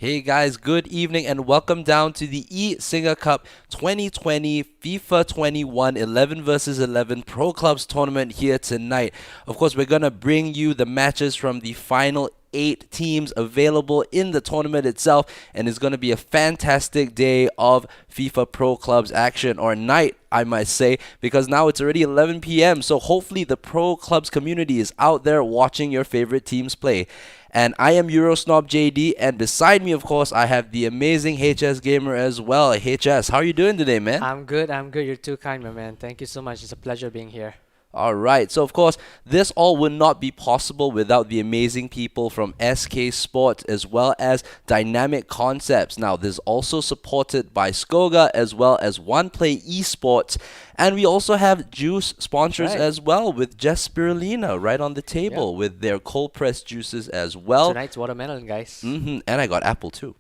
Hey guys, good evening and welcome down to the eSinga Cup 2020 FIFA 21 11 versus 11 Pro Clubs tournament here tonight. Of course, we're going to bring you the matches from the final 8 teams available in the tournament itself, and it's going to be a fantastic day of FIFA Pro Clubs action, or night I might say, because now it's already 11 p.m. so hopefully the Pro Clubs community is out there watching your favorite teams play. And I am Eurosnob JD, and beside me, of course, I have the amazing HS Gamer as well. HS, how are you doing today, man? I'm good. You're too kind, my man. Thank you so much. It's a pleasure being here. All right, so of course, this all would not be possible without the amazing people from SK Sports as well as Dynamic Concepts. Now, this is also supported by Skoga as well as OnePlay Esports. And we also have juice sponsors as well, with Jess Spirulina right on the table with their cold pressed juices as well. Tonight's watermelon, guys. And I got apple too.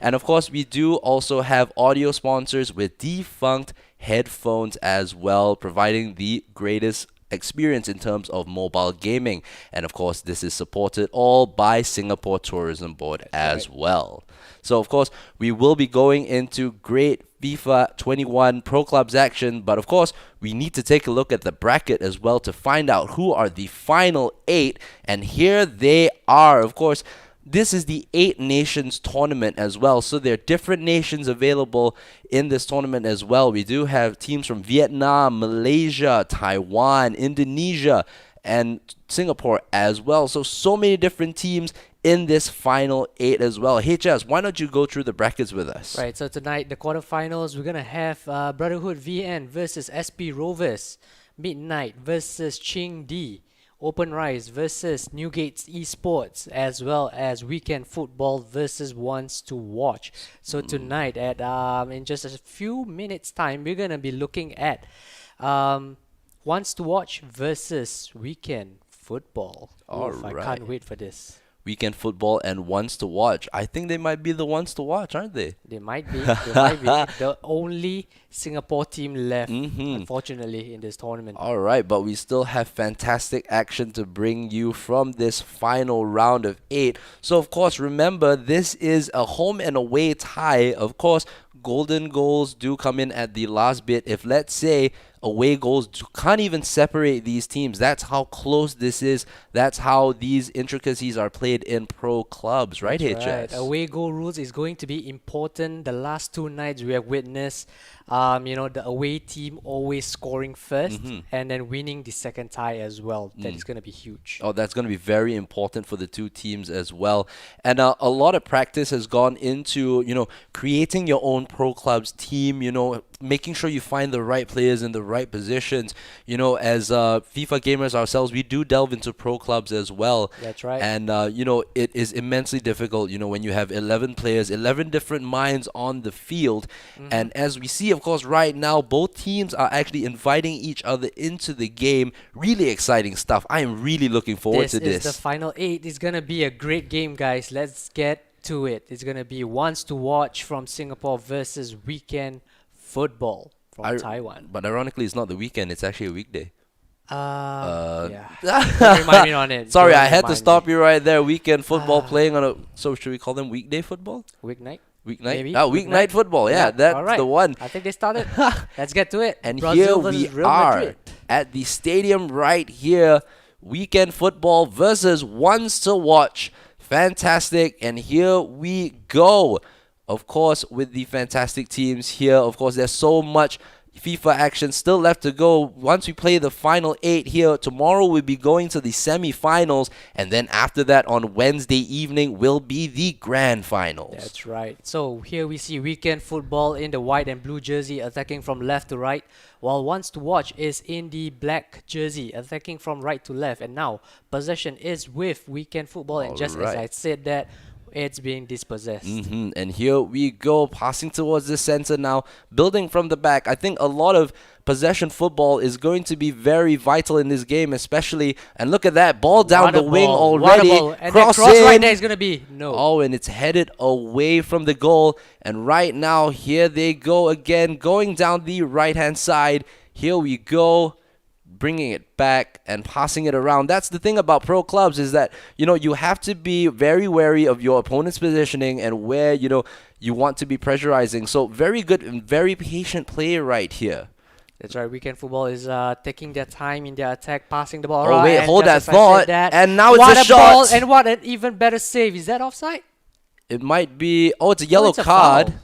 And of course, we do also have audio sponsors with Defunct headphones as well, providing the greatest experience in terms of mobile gaming. And of course, this is supported all by Singapore Tourism Board as well. So of course, we will be going into great FIFA 21 Pro Clubs action, but of course, we need to take a look at the bracket as well to find out who are the final 8, and here they are. Of course, this is the 8 nations tournament as well, so there are different nations available in this tournament as well. We do have teams from Vietnam, Malaysia, Taiwan, Indonesia, and Singapore as well. So many different teams in this final 8 as well. HS, why don't you go through the brackets with us? Right, so tonight, the quarterfinals, we're going to have Brotherhood VN versus SP Rovers, Midnight versus Ching D, Open Rise versus Newgate's Esports, as well as Weekend Football versus Wants to Watch. So tonight, at in just a few minutes' time, we're going to be looking at Wants to Watch versus Weekend Football. I can't wait for this. Weekend Football and Wants to Watch. I think they might be the ones to watch, aren't they? They might be. They might be the only Singapore team left, unfortunately, in this tournament. All right, but we still have fantastic action to bring you from this final round of 8. So, of course, remember, this is a home and away tie. Of course, golden goals do come in at the last bit. If, let's say, away goals can't even separate these teams. That's how close this is. That's how these intricacies are played in pro clubs, right, HS? Right. Away goal rules is going to be important. The last 2 nights we have witnessed, the away team always scoring first and then winning the second tie as well. That is going to be huge. Oh, that's going to be very important for the 2 teams as well. And a lot of practice has gone into, creating your own pro clubs team, making sure you find the right players in the right positions. As FIFA gamers ourselves, we do delve into pro clubs as well. That's right. And, it is immensely difficult, when you have 11 players, 11 different minds on the field. And as we see, of course, right now, both teams are actually inviting each other into the game. Really exciting stuff. I am really looking forward to this. This is the final 8. It's going to be a great game, guys. Let's get to it. It's going to be Wants to Watch from Singapore versus Weekend Football from Taiwan. But ironically, it's not the weekend. It's actually a weekday. Yeah. Don't remind me on it. Sorry, I had to stop you right there. Weekend football playing on a... So should we call them weekday football? Weeknight? Weeknight? Maybe. Weeknight football. Yeah, that's the one. I think they started. Let's get to it. And Brazil here we Real are Madrid. at the stadium right here. Weekend football versus Wants to Watch. Fantastic. And here we go. Of course, with the fantastic teams here, of course, there's so much FIFA action still left to go. Once we play the final 8 here, tomorrow we'll be going to the semi-finals, and then after that on Wednesday evening will be the grand finals. That's right. So here we see Weekend Football in the white and blue jersey attacking from left to right, while Wants to Watch is in the black jersey attacking from right to left. And now possession is with Weekend Football, and just as I said that, it's being dispossessed. And here we go, passing towards the center now, building from the back. I think a lot of possession football is going to be very vital in this game, especially. And look at that, ball down the wing already. And cross right there is going to be no. Oh, and it's headed away from the goal. And right now, here they go again, going down the right-hand side. Here we go. bringing it back and passing it around. That's the thing about pro clubs is that, you have to be very wary of your opponent's positioning and where, you want to be pressurizing. So very good and very patient play right here. That's right. Weekend football is taking their time in their attack, passing the ball Oh, around. wait, And hold just that as I said thought. that, And now it's what a ball, shot. and what an even better save. Is that offside? It might be. Oh, it's a yellow it's a card. foul.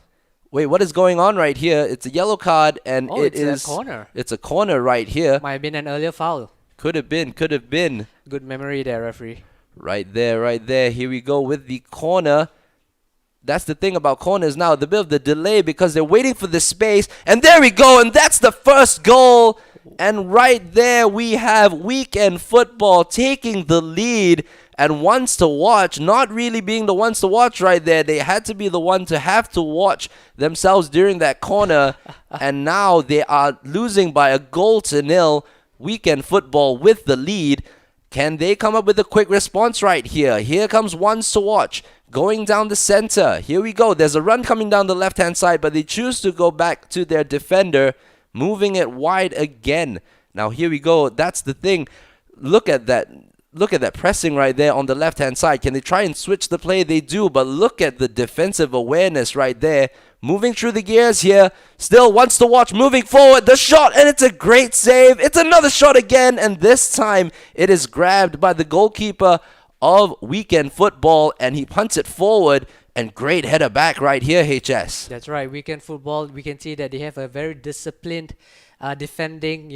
Wait, what is going on right here? It's a yellow card, and Oh, it it's is. a corner. It's a corner right here. Might have been an earlier foul. Could have been. Could have been. Good memory there, referee. Right there, right there. Here we go with the corner. That's the thing about corners now, the bit of the delay because they're waiting for the space. And there we go, and that's the first goal. And right there we have Weekend Football taking the lead and ones to watch, not really being the ones to watch right there. They had to be the one to have to watch themselves during that corner. And now they are losing by a goal to nil. Weekend Football with the lead. Can they come up with a quick response right here? Here comes ones to watch. Going down the center. Here we go. There's a run coming down the left-hand side, but they choose to go back to their defender, moving it wide again. Now, here we go. That's the thing. Look at that. Look at that pressing right there on the left-hand side. Can they try and switch the play? They do, but look at the defensive awareness right there. Moving through the gears here. Still wants to watch. Moving forward. The shot, and it's a great save. It's another shot again, and this time it is grabbed by the goalkeeper of Weekend Football, and he punts it forward. And great header back right here, HS. That's right. Weekend football, we can see that they have a very disciplined defending.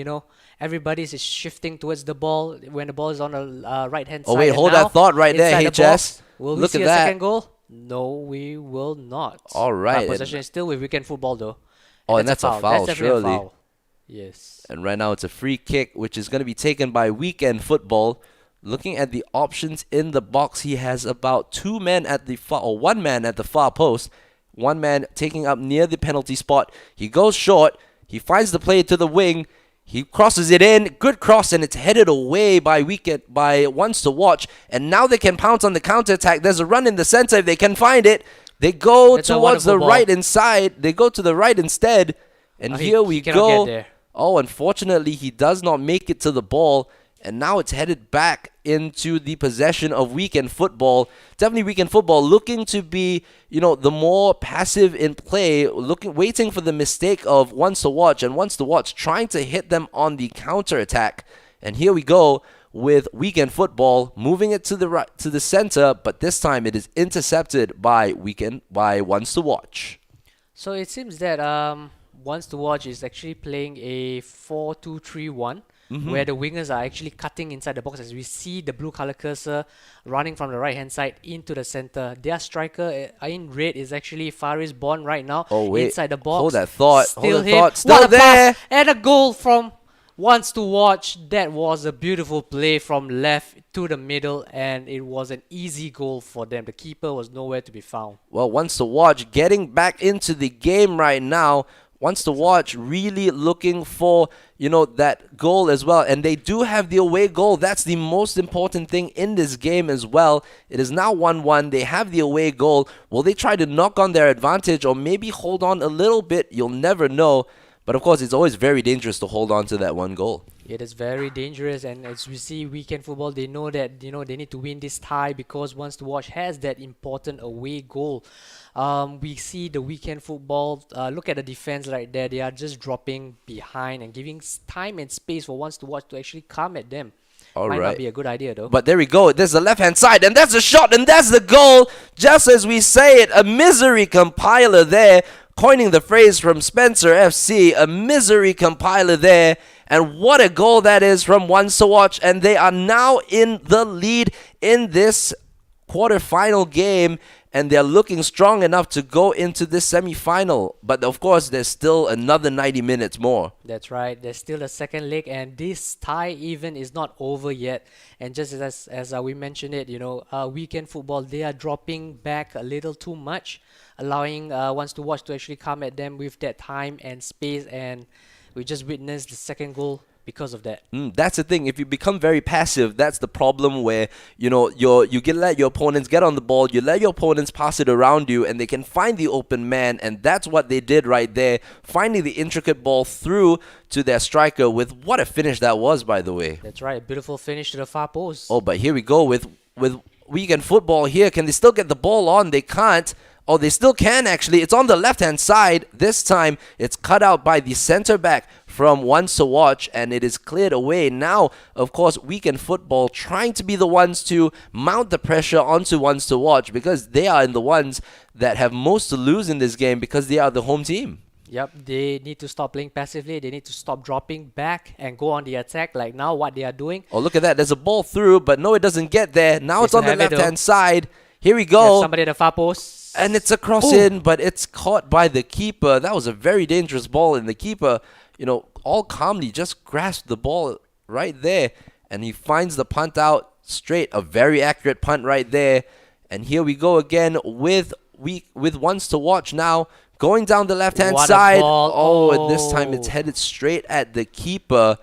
Everybody's is shifting towards the ball when the ball is on the right-hand side. Oh, wait, And hold now, that thought right there, inside the box, HS. will we Look see at a that. second goal? No, we will not. All right. Possession is still with Weekend football, though. Oh, and that's a foul, That's definitely surely. a foul. Yes. And right now it's a free kick, which is going to be taken by Weekend Football. Looking at the options in the box, he has about two men at the far, or one man at the far post. One man taking up near the penalty spot. He goes short. He finds the play to the wing. He crosses it in. Good cross, and it's headed away by ones to watch. And now they can pounce on the counter-attack. There's a run in the center if they can find it. They go That's a towards the wonderful right ball. inside. They go to the right instead. And here we cannot go. get there. Oh, unfortunately, he does not make it to the ball. And now it's headed back into the possession of Weekend Football. Definitely Weekend Football looking to be, the more passive in play, waiting for the mistake of ones to watch, and ones to watch trying to hit them on the counter attack. And here we go with Weekend Football moving it to the right, to the center, but this time it is intercepted by ones to watch. So it seems that Ones to Watch is actually playing a 4-2-3-1. Where the wingers are actually cutting inside the box as we see the blue color cursor running from the right hand side into the center. Their striker in red is actually Faris Bond right now. Oh, wait. Inside the box. Hold that thought. Still Hold that him. thought. Still What a there. pass and a goal from Ones to Watch. That was a beautiful play from left to the middle, and it was an easy goal for them. The keeper was nowhere to be found. Well, Ones to Watch getting back into the game right now. Wants to watch, really looking for, that goal as well. And they do have the away goal. That's the most important thing in this game as well. It is now 1-1. They have the away goal. Will they try to knock on their advantage or maybe hold on a little bit? You'll never know. But of course, it's always very dangerous to hold on to that one goal. It is very dangerous, and as we see Weekend Football, they know that they need to win this tie because Ones to Watch has that important away goal. We see the Weekend Football, look at the defense right there. They are just dropping behind and giving time and space for Ones to Watch to actually come at them. All Might right. not be a good idea though. But there we go. There's the left-hand side, and that's the shot, and that's the goal. Just as we say it, a misery compiler there, coining the phrase from Spencer FC, a misery compiler there. And what a goal that is from Ones to Watch. And they are now in the lead in this quarterfinal game. And they're looking strong enough to go into this semi-final. But of course, there's still another 90 minutes more. That's right. There's still a second leg, and this tie even is not over yet. And just as we mentioned it, Weekend Football, they are dropping back a little too much, allowing Ones to Watch to actually come at them with that time and space. And we just witnessed the second goal because of that. That's the thing. If you become very passive, that's the problem where, let your opponents get on the ball, you let your opponents pass it around you, and they can find the open man, and that's what they did right there, finding the intricate ball through to their striker with what a finish that was, by the way. That's right, beautiful finish to the far post. Oh, but here we go with weekend football here. Can they still get the ball on? They can't. Oh, they still can actually. It's on the left-hand side. This time, it's cut out by the center back from Ones to Watch, and it is cleared away. Now, of course, weekend football trying to be the ones to mount the pressure onto Ones to Watch because they are the ones that have most to lose in this game because they are the home team. Yep, they need to stop playing passively. They need to stop dropping back and go on the attack like now what they are doing. Oh, look at that. There's a ball through, but no, it doesn't get there. Now They it's on the still have it, left-hand though. side. Here we They have go. somebody at the far post. And it's a cross Ooh. in, but it's caught by the keeper. That was a very dangerous ball, and the keeper, all calmly just grasped the ball right there, and he finds the punt out straight. A very accurate punt right there. And here we go again with Ones to Watch now. Going down the left-hand What a side. ball. Oh, and this time it's Oh. headed straight at the keeper.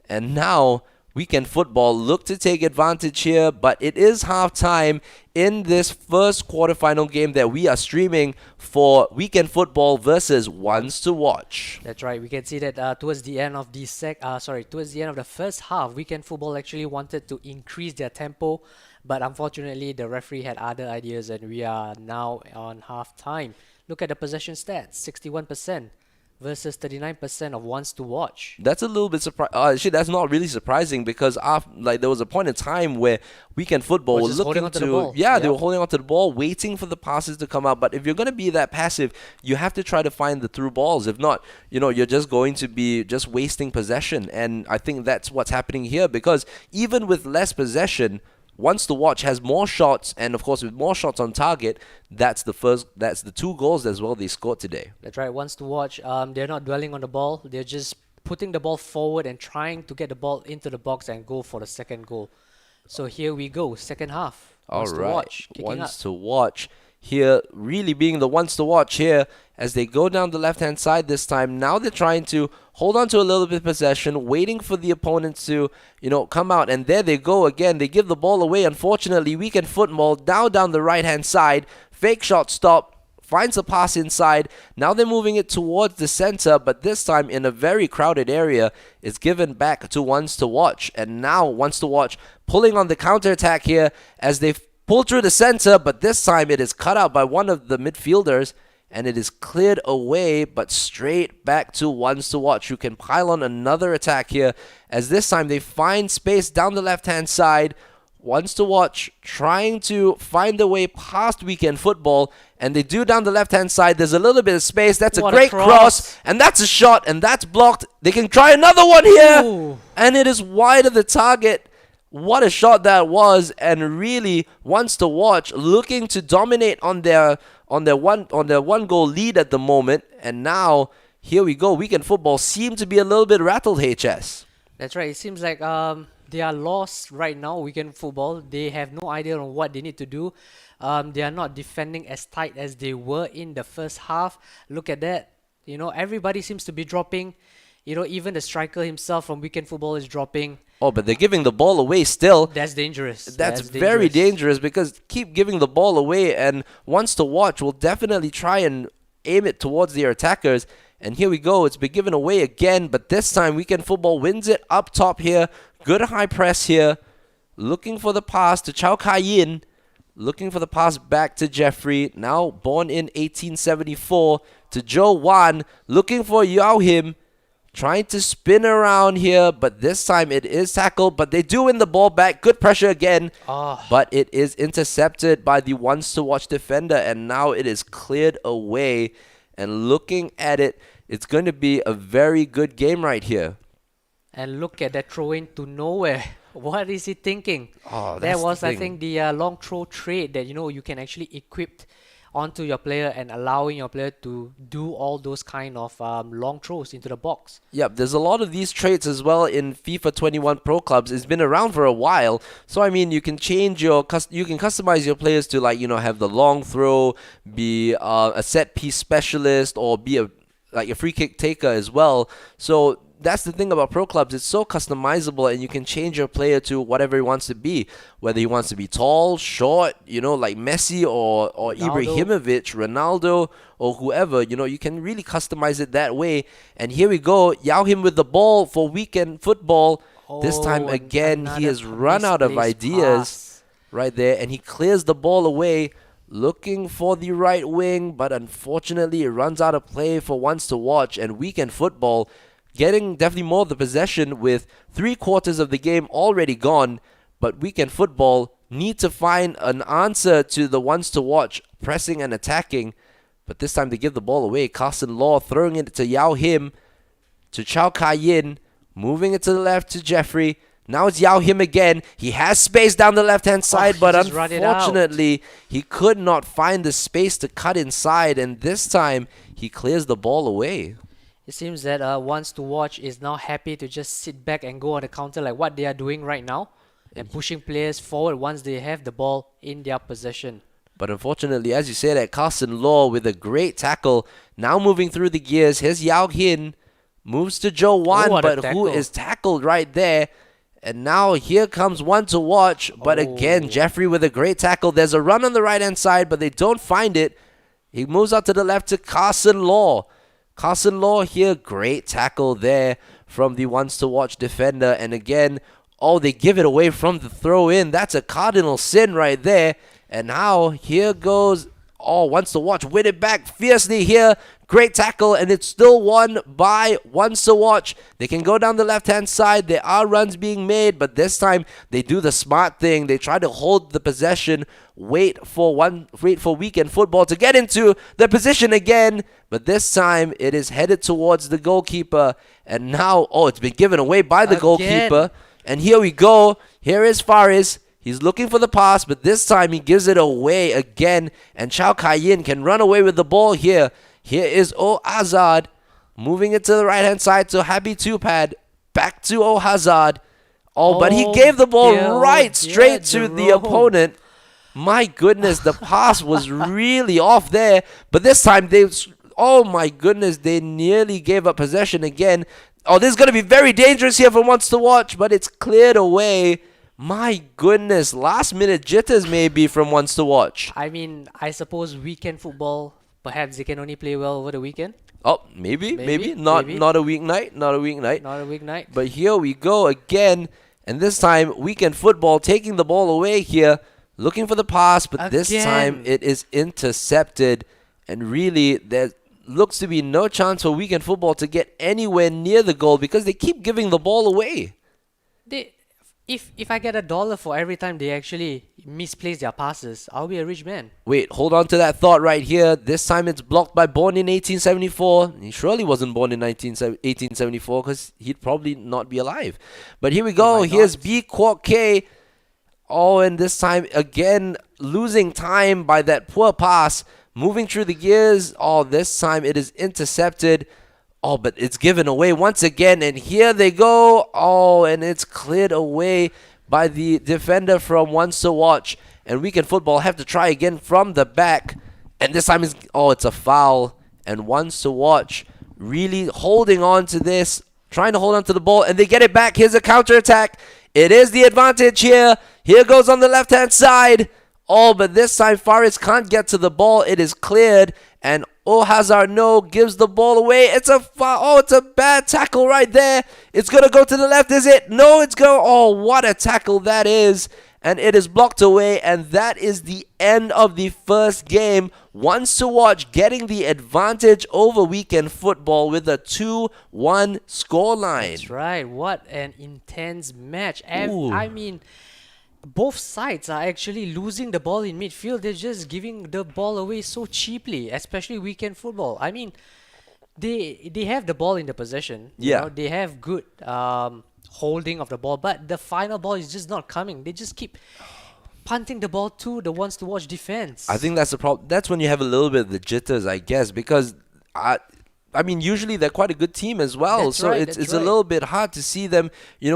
And now weekend football look to take advantage here, but it is halftime in this first quarterfinal game that we are streaming for weekend football versus Ones to Watch. That's right. We can see that towards the end of towards the end of the first half, weekend football actually wanted to increase their tempo, but unfortunately the referee had other ideas, and we are now on half time. Look at the possession stats: 61% versus 39% of Ones to Watch. That's a little bit surprising. Actually, that's not really surprising because there was a point in time where weekend football Was was just holding looking onto the to, ball. yeah, they Yep. were holding onto the ball, waiting for the passes to come out. But if you're going to be that passive, you have to try to find the through balls. If not, you're just going to be just wasting possession. And I think that's what's happening here because even with less possession, Ones to Watch has more shots, and of course with more shots on target, that's the two goals as well they scored today. That's right. Ones to Watch. They're not dwelling on the ball. They're just putting the ball forward and trying to get the ball into the box and go for the second goal. So here we go, second half. Ones to Watch, kicking Ones up. to Watch here, really being the ones to watch here as they go down the left-hand side this time. Now they're trying to hold on to a little bit of possession, waiting for the opponents to, come out. And there they go again. They give the ball away. Unfortunately, weekend football down the right-hand side. Fake shot stop. Finds a pass inside. Now they're moving it towards the center, but this time in a very crowded area. It's given back to Ones to Watch. And now Ones to Watch pulling on the counter-attack here as they pull through the center, but this time it is cut out by one of the midfielders. And it is cleared away, but straight back to Ones to Watch, who can pile on another attack here. As this time they find space down the left-hand side. Ones to Watch trying to find a way past weekend football. And they do down the left-hand side. There's a little bit of space. That's a What a great cross. And that's a shot. And that's blocked. They can try another one here. Ooh. And it is wide of the target. What a shot that was. And really, Ones to Watch looking to dominate on their one goal lead at the moment. And now here we go. Weekend football seem to be a little bit rattled, HS. That's right. It seems like they are lost right now, weekend football. They have no idea on what they need to do. They are not defending as tight as they were in the first half. Look at that. Everybody seems to be dropping. Even the striker himself from weekend football is dropping. Oh, but they're giving the ball away still. That's dangerous. That's very dangerous because keep giving the ball away, and Ones to Watch will definitely try and aim it towards their attackers. And here we go. It's been given away again, but this time weekend football wins it up top here. Good high press here. Looking for the pass to Chow Kai Yin. Looking for the pass back to Jeffrey. Now born in 1874 to Joe Wan. Looking for Yao Him. Trying to spin around here, but this time it is tackled, but they do win the ball back. Good pressure again, but it is intercepted by the Ones to Watch defender, and now it is cleared away. And looking at it, it's going to be a very good game right here. And look at that throw in to nowhere. What is he thinking? Oh, That that's the was, I thing. think, the long throw trade that you can actually equip onto your player and allowing your player to do all those kind of long throws into the box. Yep, there's a lot of these traits as well in FIFA 21 Pro Clubs. It's been around for a while, so I mean, you can change you can customize your players to have the long throw, be a set piece specialist, or be a free kick taker as well. So that's the thing about pro clubs. It's so customizable, and you can change your player to whatever he wants to be. Whether he wants to be tall, short, like Messi or Ronaldo. Ibrahimovic, Ronaldo, or whoever. You can really customize it that way. And here we go, Yao him with the ball for weekend football. This time again, he has run out of ideas right there, and he clears the ball away, looking for the right wing, but unfortunately it runs out of play for Once to Watch. And weekend football getting definitely more of the possession with 3/4 of the game already gone, but weekend football need to find an answer to the Once to Watch pressing and attacking. But this time they give the ball away. Carson Law throwing it to Yao Him, to Chow Kai Yin, moving it to the left to Jeffrey. Now it's Yao Him again. He has space down the left-hand side, but unfortunately, he could not find the space to cut inside, and this time, he clears the ball away. It seems that Wants to Watch is now happy to just sit back and go on the counter like what they are doing right now, and pushing players forward once they have the ball in their possession. But unfortunately, as you said, that Carson Law with a great tackle, now moving through the gears. Here's Yao Hin, moves to Joe Wan, but who is tackled right there? And now here comes One to Watch. But again, Jeffrey with a great tackle. There's a run on the right-hand side, but they don't find it. He moves out to the left to Carson Law. Carson Law here, great tackle there from the Ones to Watch defender. And again, they give it away from the throw-in. That's a cardinal sin right there. And now here goes Ones to Watch. Win it back fiercely here. Great tackle, and it's still won by Ones to Watch. They can go down the left-hand side. There are runs being made, but this time they do the smart thing. They try to hold the possession, wait for weekend football to get into the position again. But this time it is headed towards the goalkeeper, and now it's been given away by the goalkeeper. And here we go. Here is Faris. He's looking for the pass, but this time he gives it away again, and Chow Kai Yin can run away with the ball here. Here is Hazard, moving it to the right-hand side to Happy Tupad. Back to Hazard. But he gave the ball straight to the opponent. My goodness, the pass was really off there. But this time, they nearly gave up possession again. This is going to be very dangerous here for Wants to Watch, but it's cleared away. My goodness, last-minute jitters maybe from Wants to Watch. I mean, I suppose weekend football, perhaps they can only play well over the weekend. Maybe. Not a weeknight. Not a weeknight. But here we go again. And this time, weekend football taking the ball away here. Looking for the pass, but this time it is intercepted. And really, there looks to be no chance for weekend football to get anywhere near the goal because they keep giving the ball away. If I get $1 for every time they actually misplace their passes, I'll be a rich man. Wait, hold on to that thought right here. This time it's blocked by born in 1874. He surely wasn't born in 1874 because he'd probably not be alive. But here we go. Here's B Kwok K. And this time again losing time by that poor pass. Moving through the gears. This time it is intercepted. But it's given away once again, and here they go. And it's cleared away by the defender from Wants to Watch. And weekend football have to try again from the back. And this time it's a foul. And Wants to Watch really holding on to this, trying to hold on to the ball, and they get it back. Here's a counter-attack. It is the advantage here. Here goes on the left-hand side. But this time Faris can't get to the ball. It is cleared, and Hazard gives the ball away. It's a foul. It's a bad tackle right there. It's going to go to the left, is it? No, it's going. What a tackle that is. And it is blocked away, and that is the end of the first game. Wants to Watch getting the advantage over weekend football with a 2-1 scoreline. That's right. What an intense match. I mean, both sides are actually losing the ball in midfield. They're just giving the ball away so cheaply, especially weekend football. I mean, they have the ball in the possession. They have good holding of the ball, but the final ball is just not coming. They just keep punting the ball to the Wants to Watch defense. I think that's the problem. That's when you have a little bit of the jitters, I guess, because I mean, usually they're quite a good team as well. That's So right, it's that's it's a right. little bit hard to see them,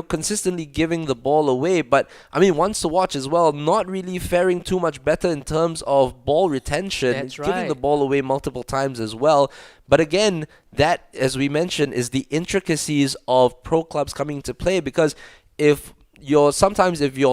consistently giving the ball away. But I mean, ones to watch as well, not really faring too much better in terms of ball retention, That's giving the right. ball away multiple times as well. But again, that, as we mentioned, is the intricacies of pro clubs coming into play, because if your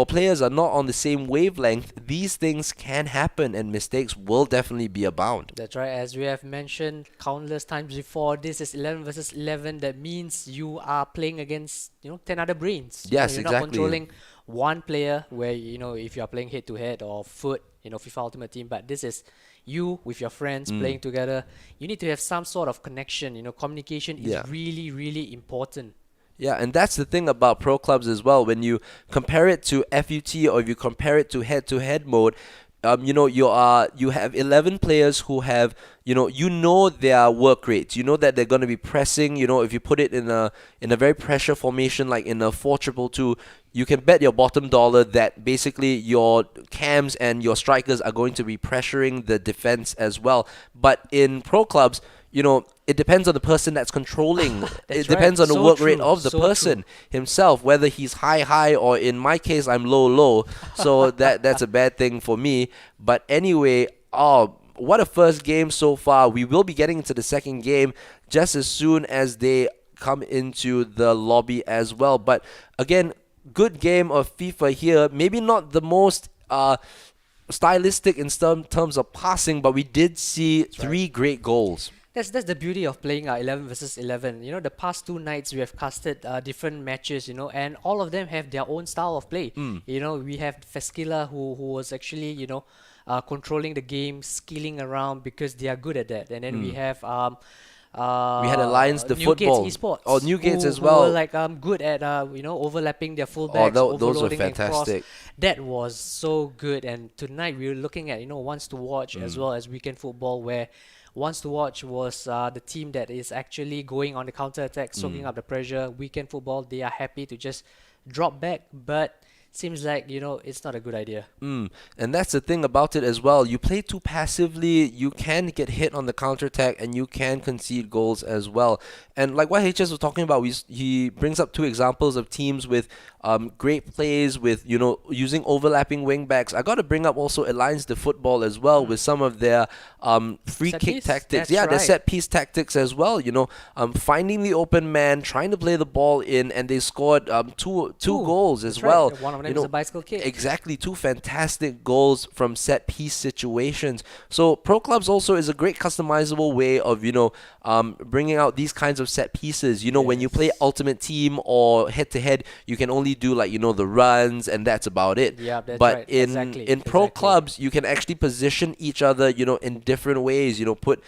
players are not on the same wavelength, these things can happen and mistakes will definitely be abound. That's right. As we have mentioned countless times before, this is 11 versus 11. That means you are playing against, 10 other brains. Yes, You're not exactly. controlling one player where, if you are playing head to head or foot, FIFA Ultimate Team, but this is you with your friends Mm. playing together. You need to have some sort of connection. Communication is Yeah. really, really important. Yeah, and that's the thing about pro clubs as well. When you compare it to FUT, or if you compare it to head-to-head mode, you have 11 players who have, their work rates. You know that they're going to be pressing. If you put it in a very pressure formation, like in a 4-2-2, you can bet your bottom dollar that basically your cams and your strikers are going to be pressuring the defense as well. But in pro clubs, it depends on the person that's controlling. It That's right. depends on the So work rate true. of the So true. person himself, whether he's high, or in my case, I'm low. So that's a bad thing for me. But anyway, oh, what a first game so far. We will be getting into the second game just as soon as they come into the lobby as well. But again, good game of FIFA here. Maybe not the most stylistic in terms of passing, but we did see That's right. three great goals. That's the beauty of playing 11 versus 11. The past two nights we have casted different matches, and all of them have their own style of play. Mm. We have Feskila who was actually, controlling the game, skilling around because they are good at that. And then we Mm. have We had Alliance the Newgate's football. Esports, Oh, Newgate's as who were well. like good at overlapping their Oh, fullbacks, those were overloading and cross. fantastic. That was so good. And tonight we were looking at ones to watch as Mm. well as weekend football, where ones to watch was the team that is actually going on the counter attack, soaking Mm. up the pressure. Weekend football, they are happy to just drop back, but seems like it's not a good idea. And that's the thing about it as well. You play too passively, you can get hit on the counter attack, and you can concede goals as well. And like what HS was talking about, he brings up two examples of teams with great plays, with using overlapping wing backs. I got to bring up also Alliance the football as well, with some of their free Set kick piece? tactics. That's Yeah, their right. set piece tactics as well. Finding the open man, trying to play the ball in, and they scored two Ooh, goals as that's well. right. One of them You is know, a bicycle kick. Exactly, two fantastic goals from set piece situations. So pro clubs also is a great customizable way of bringing out these kinds of set pieces. When you play Yes. Ultimate Team or head to head, you can only do the runs, and that's about it. Yeah, that's But right. in Exactly. in pro Exactly. clubs, you can actually position each other, in different ways. Put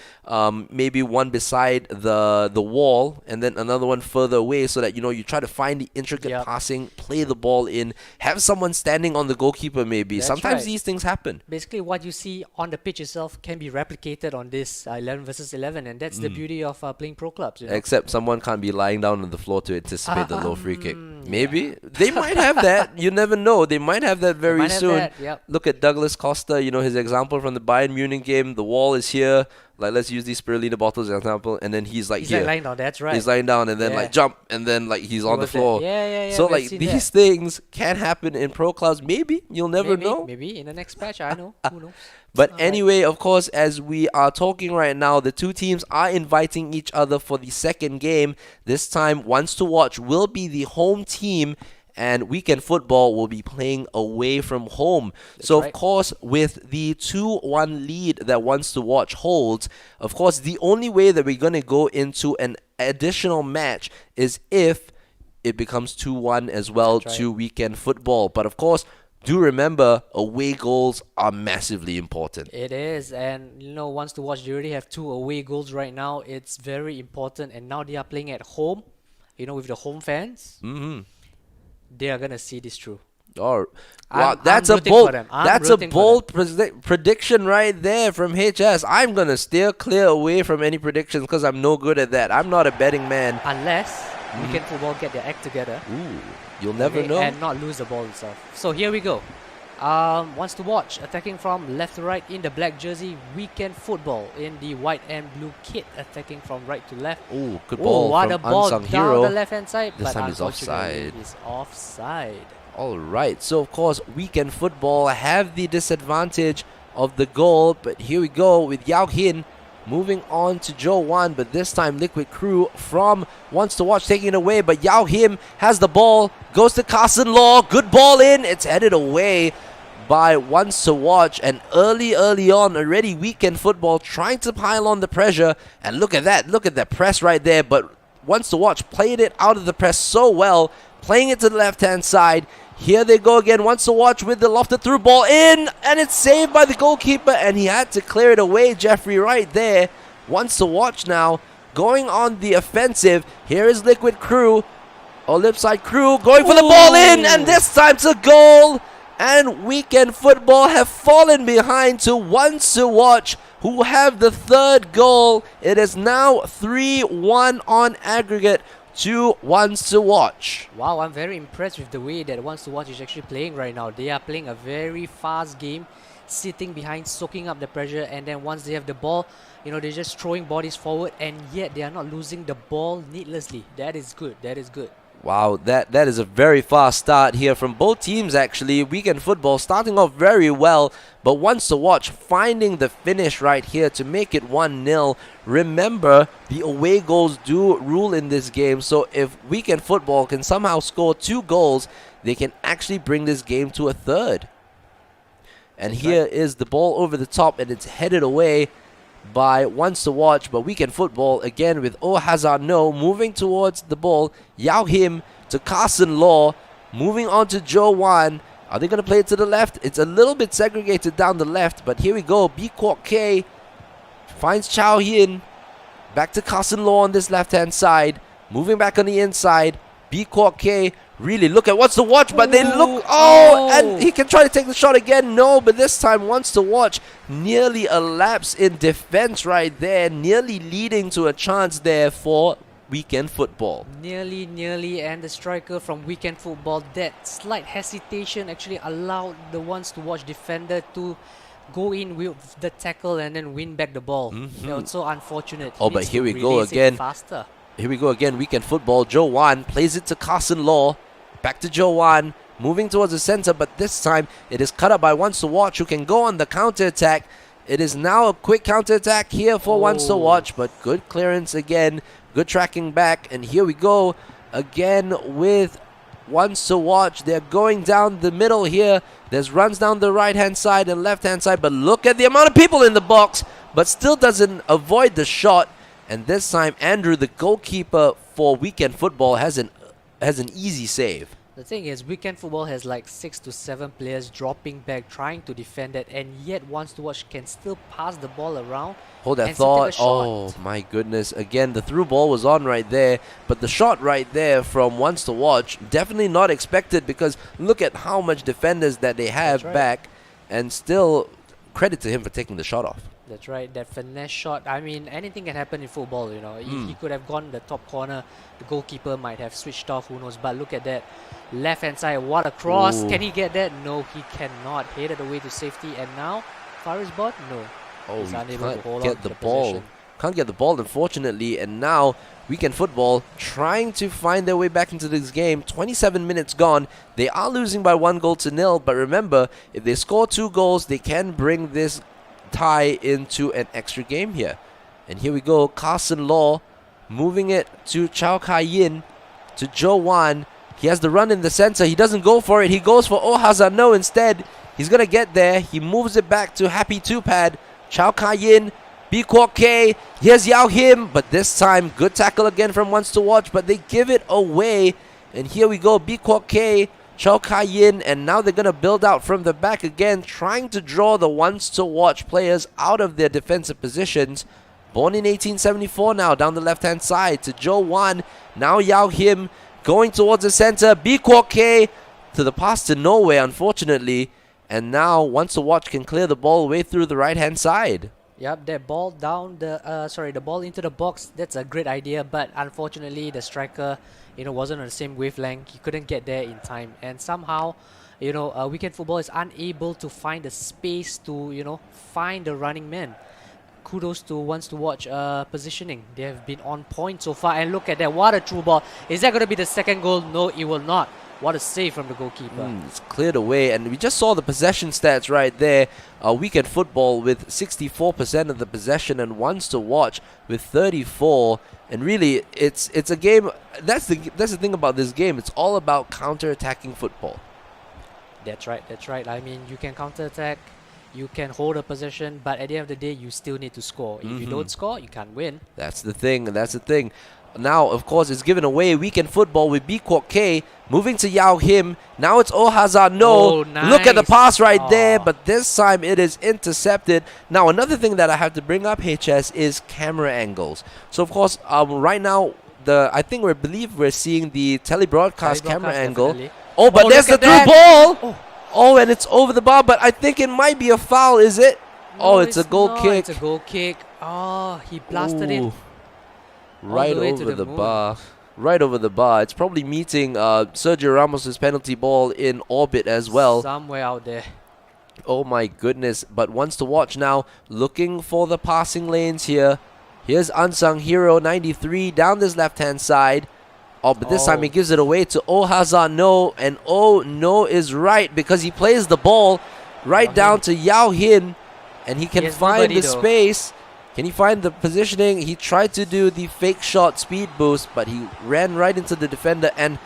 maybe one beside the wall and then another one further away, so that you try to find the intricate Yep. passing, play the ball in, have someone standing on the goalkeeper maybe. That's Sometimes right. these things happen. Basically, what you see on the pitch itself can be replicated on this 11 versus 11, and that's the beauty of playing pro clubs. Except someone can't be lying down on the floor to anticipate the low free kick. Yeah. Maybe they might have that. You never know. They might have that They very might have soon. that, yep. Look at Douglas Costa. His example from the Bayern Munich game. The wall is here. Like, let's use these spirulina bottles as an example, and then he's He's here. like lying down. That's right. He's lying down, and then Yeah. jump, and then he's He on the was there. floor. Yeah. So we've seen these that. things can happen in pro clubs. Maybe you'll never maybe, know. Maybe in the next patch, I know. Who knows? But Alright. anyway, of course, as we are talking right now, the two teams are inviting each other for the second game. This time, Ones to Watch will be the home team, and Weekend Football will be playing away from home. So, right. of course, with the 2-1 lead that Ones to Watch holds, of course, the only way that we're going to go into an additional match is if it becomes 2-1 as well That's right. to Weekend Football. But, of course, do remember, away goals are massively important. It is, and Wants to Watch, they already have 2 away goals right now. It's very important, and now they are playing at home, with the home fans. Mm-hmm. They are gonna see this through. Wow, I'm that's a rooting for bold. them. I'm That's a rooting for bold prediction right there from HS. I'm gonna steer clear away from any predictions because I'm no good at that. I'm not a betting man. Unless Weekend Football get their act together, Ooh, you'll never know. and not lose the ball itself. So here we go. Wants to watch, attacking from left to right in the black jersey. Weekend football in the white and blue kit, attacking from right to left. Oh, good Oh, ball what from a ball Unsung down the Hero. left hand side, This but time he's unfortunately offside. he's offside. All right, so of course, weekend football have the disadvantage of the goal, but here we go with Yao Hin moving on to Joe Wan, but this time Liquid Crew from Wants to Watch taking it away, but Yao Him has the ball, goes to Carson Law, good ball in, it's headed away by Wants to Watch, and early on already weekend football trying to pile on the pressure, and look at that press right there, but Wants to Watch played it out of the press so well, playing it to the left hand side. Here they go again, Wants to Watch with the lofted through ball in, and it's saved by the goalkeeper, and he had to clear it away, Jeffrey, right there. Wants to Watch now going on the offensive. Here is Liquid Crew, or Lipside Crew, going for the ball in, and this time it's a goal. And weekend football have fallen behind to Wants to Watch, who have the third goal. It is now 3-1 on aggregate to Wants to Watch. Wow, I'm very impressed with the way that Wants to Watch is actually playing right now. They are playing a very fast game, sitting behind, soaking up the pressure, and then once they have the ball, they're just throwing bodies forward, and yet they are not losing the ball needlessly. That is good. That is good. Wow, that is a very fast start here from both teams actually. Weekend football starting off very well, but Wants to Watch finding the finish right here to make it 1-0. Remember, the away goals do rule in this game, so if weekend football can somehow score 2 goals, they can actually bring this game to a third. And here is the ball over the top, and it's headed away by Wants to Watch, but weekend football again with Oh Hazard No moving towards the ball. Yao Him to Carson Law, moving on to Joe Wan. Are they going to play it to the left? It's a little bit segregated down the left, but here we go. B Kwok K finds Chow Yin, back to Carson Law on this left hand side, moving back on the inside. B Kwok K really look at Wants to Watch, but they look, and he can try to take the shot again. No, but this time Wants to Watch nearly a lapse in defense right there, nearly leading to a chance there for weekend football. Nearly, and the striker from weekend football, that slight hesitation actually allowed the Wants to Watch defender to go in with the tackle and then win back the ball. It's so unfortunate. Oh, but here we go again. Faster. Here we go again, weekend football. Joe Wan plays it to Carson Law. Back to Joe Wan, moving towards the center, but this time it is cut up by Wants to Watch, who can go on the counter-attack. It is now a quick counter-attack here for Wants to Watch, but good clearance again, good tracking back, and here we go again with Wants to Watch. They're going down the middle here. There's runs down the right-hand side and left-hand side, but look at the amount of people in the box, but still doesn't avoid the shot. And this time, Andrew, the goalkeeper for weekend football, has an easy save. The thing is, weekend football has like 6 to 7 players dropping back, trying to defend it, and yet Wants to Watch can still pass the ball around. Hold that thought. Oh my goodness. Again, the through ball was on right there, but the shot right there from Wants to Watch, definitely not expected, because look at how much defenders that they have back, and still credit to him for taking the shot off. That's right, that finesse shot. I mean, anything can happen in football, If he could have gone the top corner, the goalkeeper might have switched off, who knows. But look at that. Left hand side, what a cross. Can he get that? No, he cannot. Headed away to safety, and now, Faris ball? No. Oh, he's unable can't to hold get on the to ball. possession. Can't get the ball, unfortunately, and now weekend football trying to find their way back into this game. 27 minutes gone. They are losing by 1-0, but remember, if they score 2 goals, they can bring this tie into an extra game here. And here we go, Carson Law moving it to Chow Kai Yin, to Joe Wan. He has the run in the center. He doesn't go for it. He goes for Oh Hazard No instead. He's going to get there. He moves it back to Happy Two-Pad. Chow Kai Yin, B Kwok K. Here's Yao Him, but this time good tackle again from Wants to Watch, but they give it away. And here we go, B Kwok K, Chow Kai Yin, and now they're going to build out from the back again, trying to draw the Wants to Watch players out of their defensive positions. Born in 1874 now, down the left-hand side to Joe Wan. Now Yao Him going towards the center. B Kwok K to the pass to nowhere, unfortunately. And now Wants to Watch can clear the ball way through the right-hand side. Yep, that ball down the ball into the box. That's a great idea, but unfortunately the striker, wasn't on the same wavelength. He couldn't get there in time, and somehow, Weekend football is unable to find the space to, find the running man. Kudos to Wants to Watch positioning. They have been on point so far. And look at that. What a true ball. Is that going to be the second goal? No, it will not. What a save from the goalkeeper. It's cleared away. And we just saw the possession stats right there. Weekend football with 64% of the possession and Wants to Watch with 34. And really, it's a game. That's the thing about this game. It's all about counter-attacking football. That's right. I mean, you can counter-attack. You can hold a possession, but at the end of the day, you still need to score. If you don't score, you can't win. That's the thing. Now, of course, it's given away. Weekend football with B Kwok K moving to Yao Him. Now it's Oh Hazard. No. Oh, nice. Look at the pass right there, but this time it is intercepted. Now, another thing that I have to bring up, HS, is camera angles. So, of course, right now, I believe we're seeing the telebroadcast camera angle. Definitely. Oh, but there's the through ball. Oh. Oh, and it's over the bar, but I think it might be a foul, is it? No, it's a goal kick. It's a goal kick. Oh, he blasted it. Right over the bar. Right over the bar. It's probably meeting Sergio Ramos' penalty ball in orbit as well. Somewhere out there. Oh my goodness. But Wants to Watch now, looking for the passing lanes here. Here's Unsung Hero 93 down this left-hand side. Oh, but this time he gives it away to Oh Hazard. No, and Oh No is right because he plays the ball right down to Yao Hin, and he can find the space. Can he find the positioning? He tried to do the fake shot speed boost, but he ran right into the defender, and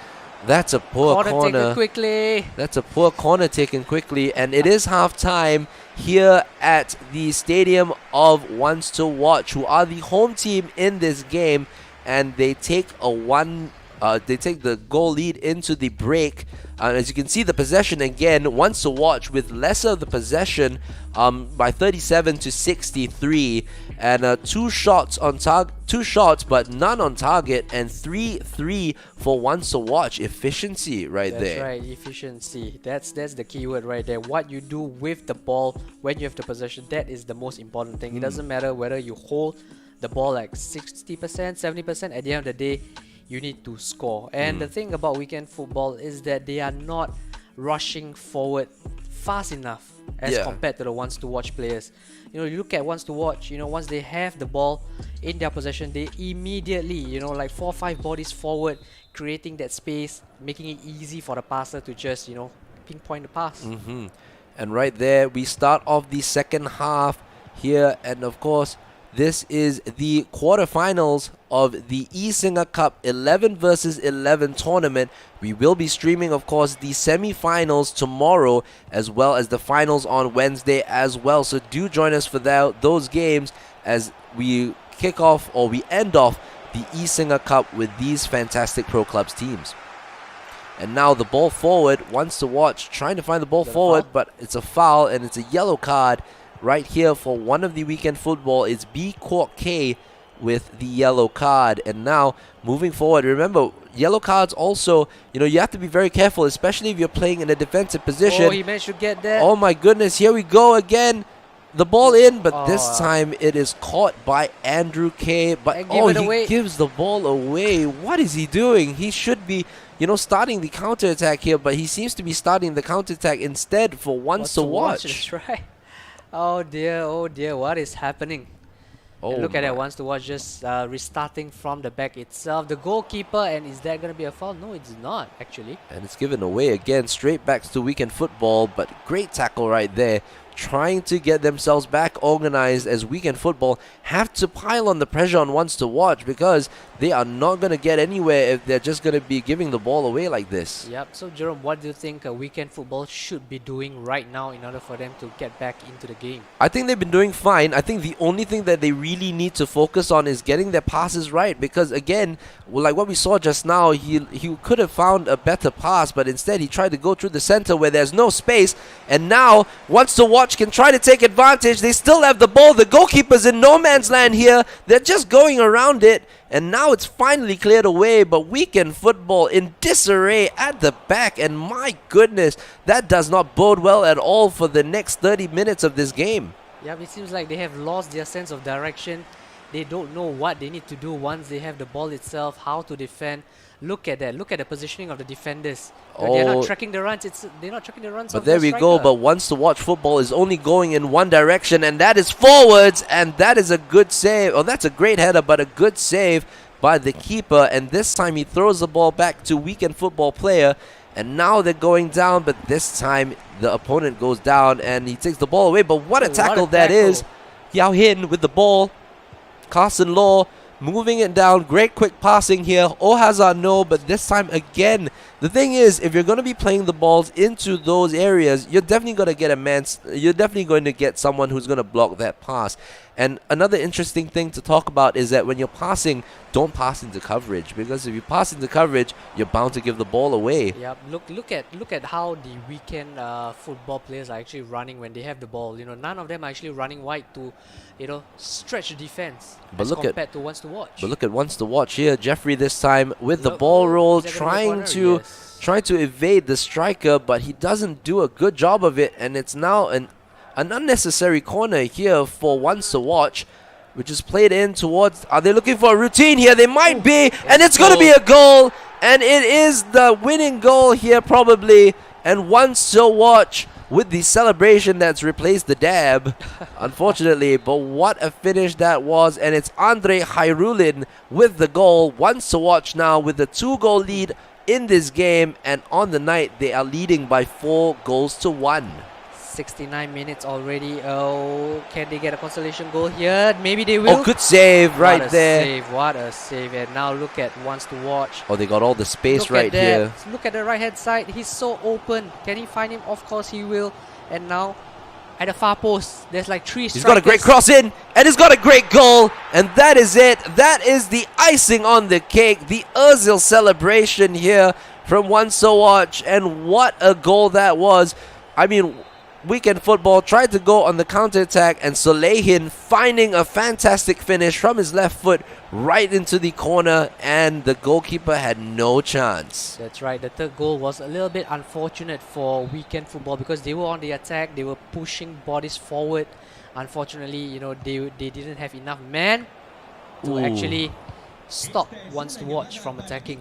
that's a poor corner. Taken quickly. That's a poor corner taken quickly, and it is half-time here at the Stadium of Wants to Watch, who are the home team in this game, and they take the goal lead into the break. As you can see, the possession again, Wants to Watch with lesser of the possession by 37 to 63, and two shots but none on target, and 3-3 for Wants to Watch. Efficiency there. That's right, efficiency. That's the key word right there. What you do with the ball when you have the possession, that is the most important thing. It doesn't matter whether you hold the ball like 60%, 70%. At the end of the day, you need to score. And the thing about weekend football is that they are not rushing forward fast enough as compared to the Wants to Watch players. You look at Wants to Watch, once they have the ball in their possession, they immediately, like 4 or 5 bodies forward, creating that space, making it easy for the passer to just, pinpoint the pass. And right there, we start off the second half here, and of course, this is the quarterfinals of the eSinga Cup 11 versus 11 tournament. We will be streaming, of course, the semi-finals tomorrow, as well as the finals on Wednesday as well. So do join us for those games as we kick off, or we end off, the eSinga Cup with these fantastic Pro Clubs teams. And now the ball forward, Wants to Watch, trying to find the ball forward, but it's a foul, and it's a yellow card right here for one of the weekend football. It's B Kwok K with the yellow card. And now moving forward, remember, yellow cards also, you have to be very careful, especially if you're playing in a defensive position. Oh, he managed to get that. Oh my goodness, here we go again. The ball in, but this time it is caught by Andrew K. But he gives the ball away. What is he doing? He should be, starting the counter-attack here, but he seems to be starting the counter-attack instead for Wants to Watch. That's right. Oh dear, what is happening? And look at that, Wants to Watch just restarting from the back itself. The goalkeeper, and is that going to be a foul? No, it's not, actually. And it's given away again, straight back to weekend football, but great tackle right there. Trying to get themselves back organized as weekend football have to pile on the pressure on Wants to Watch, because they are not going to get anywhere if they're just going to be giving the ball away like this. Yep. So Jerome, what do you think weekend football should be doing right now in order for them to get back into the game? I think they've been doing fine. I think the only thing that they really need to focus on is getting their passes right, because again, like what we saw just now, he could have found a better pass, but instead he tried to go through the center where there's no space, and now Wants to Watch can try to take advantage. They still have the ball. The goalkeeper's in no man's land here. They're just going around it, and now it's finally cleared away. But weekend football in disarray at the back, and my goodness, that does not bode well at all for the next 30 minutes of this game. Yeah, it seems like they have lost their sense of direction. They don't know what they need to do once they have the ball itself, how to defend. Look at that. Look at the positioning of the defenders. They're not Oh, tracking the runs. They're not tracking the runs but of there the we striker. go. But once to watch football is only going in one direction, and that is forwards, and that is a good save. Oh, that's a great header, but a good save by the keeper. And this time he throws the ball back to weekend football player, and now they're going down. But this time the opponent goes down, and he takes the ball away. But what a tackle that is! Yao Hin with the ball. Carson Law moving it down. Great quick passing here. Oh Hazard, no, but this time again. The thing is, if you're going to be playing the balls into those areas, you're definitely going to get you're definitely going to get someone who's going to block that pass. And another interesting thing to talk about is that when you're passing, don't pass into coverage, because if you pass into coverage, you're bound to give the ball away. Yeah, look at how the weekend football players are actually running when they have the ball. You know, none of them are actually running wide to, you know, stretch the defense But as compared to once to watch. But look at once to watch here. Jeffrey this time with the ball roll, Is that gonna be a corner? Yes. trying to evade the striker, but he doesn't do a good job of it, and it's now an unnecessary corner here for once to watch, which is played in towards. Are they looking for a routine here? They might be, and it's going to be a goal, and it is the winning goal here probably. And once to watch with the celebration that's replaced the dab, unfortunately. But what a finish that was, and it's Andre Hairulin with the goal. Once to watch now with the 2-goal lead in this game, and on the night they are leading by 4-1. 69 minutes already. Oh, can they get a consolation goal here? Maybe they will. Oh, good save right there. What a save. And now look at once to watch. Oh, they got all the space Look right at that. here. Look at the right hand side. He's so open. Can he find him? Of course he will. And now at the far post, there's like 3 strikers. He's got a great cross in, and he's got a great goal, and that is it. That is the icing on the cake. The Ozil celebration here from once to watch, and what a goal that was. I mean, weekend football tried to go on the counter-attack, and Soleihin finding a fantastic finish from his left foot right into the corner, and the goalkeeper had no chance. That's right. The third goal was a little bit unfortunate for weekend football because they were on the attack. They were pushing bodies forward. Unfortunately, you know, they didn't have enough men to actually stop once to watch from attacking.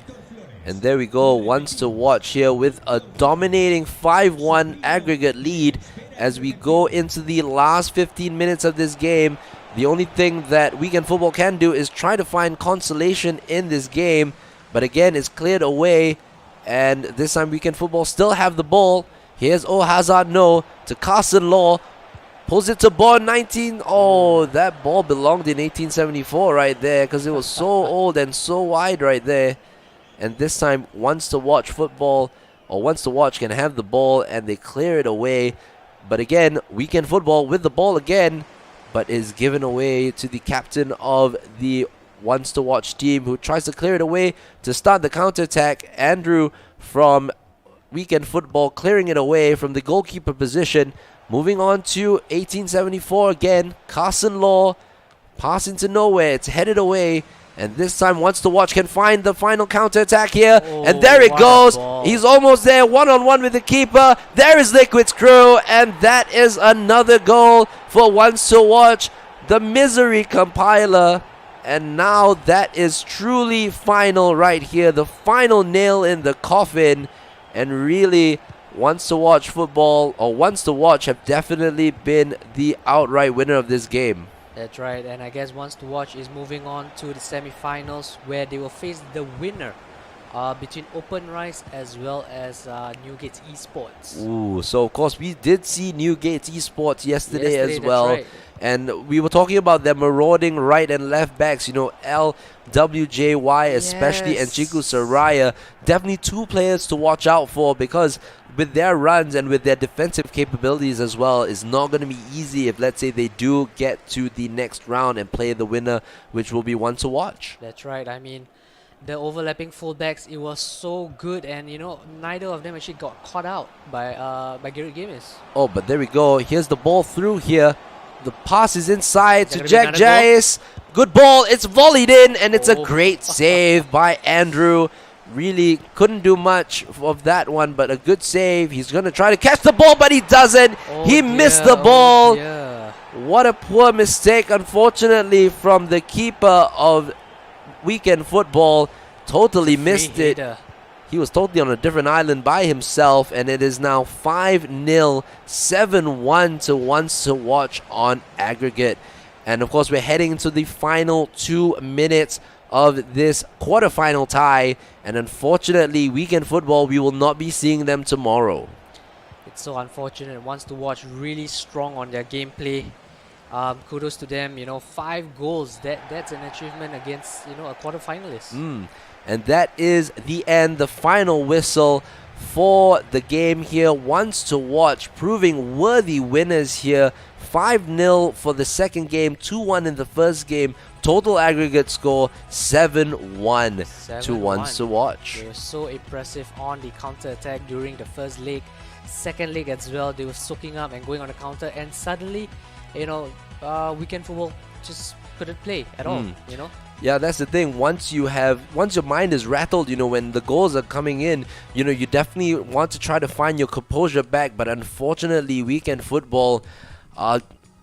And there we go, once to watch here with a dominating 5-1 aggregate lead as we go into the last 15 minutes of this game. The only thing that weekend football can do is try to find consolation in this game. But again, it's cleared away. And this time weekend football still have the ball. Here's Hazard, no, to Carson Law. Pulls it to ball 19. Oh, that ball belonged in 1874 right there, because it was so old and so wide right there. And this time, once to watch football, or once to watch, can have the ball, and they clear it away. But again, weekend football with the ball again, but is given away to the captain of the once to watch team, who tries to clear it away to start the counter-attack. Andrew from weekend football clearing it away from the goalkeeper position. Moving on to 1874 again. Carson Law, pass into nowhere. It's headed away. And this time, once to watch, can find the final counter-attack here. And there it goes. He's almost there, one-on-one with the keeper. There is Liquid's crew. And that is another goal for once to watch. The misery compiler. And now that is truly final right here. The final nail in the coffin. And really, once to watch football, or once to watch, have definitely been the outright winner of this game. That's right, and I guess once to watch is moving on to the semi-finals, where they will face the winner between Open Rise as well as Newgate's Esports. Ooh, so of course we did see Newgate's Esports yesterday as well. Right. And we were talking about their marauding right and left backs, you know, LWJY especially, and Chiku Saraya. Definitely 2 players to watch out for, because with their runs and with their defensive capabilities as well, it's not going to be easy if, let's say, they do get to the next round and play the winner, which will be one to watch. That's right. I mean, the overlapping fullbacks, it was so good, and you know, neither of them actually got caught out by Garrett Gamis. Oh, but there we go. Here's the ball through here. The pass is inside to Jack Jais. Good ball. It's volleyed in, and it's a great save by Andrew. Really couldn't do much of that one, but a good save. He's going to try to catch the ball, but he doesn't. He missed the ball. What a poor mistake, unfortunately, from the keeper of Weekend Football. Totally It's a free missed it. header. He was totally on a different island by himself, and it is now 5-0, 7-1 to Once to Watch on aggregate. And of course, we're heading into the final 2 minutes of this quarterfinal tie. And unfortunately, Weekend Football, we will not be seeing them tomorrow. It's so unfortunate. Wants to Watch really strong on their gameplay. Kudos to them. 5 goals. That's an achievement against a quarterfinalist. And that is the end, the final whistle for the game here. Once to Watch, proving worthy winners here. 5-0 for the second game, 2-1 in the first game. Total aggregate score 7-1 to Once to Watch. They were so impressive on the counter-attack during the first leg. Second leg as well, they were soaking up and going on the counter, and suddenly, Weekend Football just couldn't play at all, Yeah, that's the thing. Once your mind is rattled, when the goals are coming in, you definitely want to try to find your composure back. But unfortunately, Weekend Football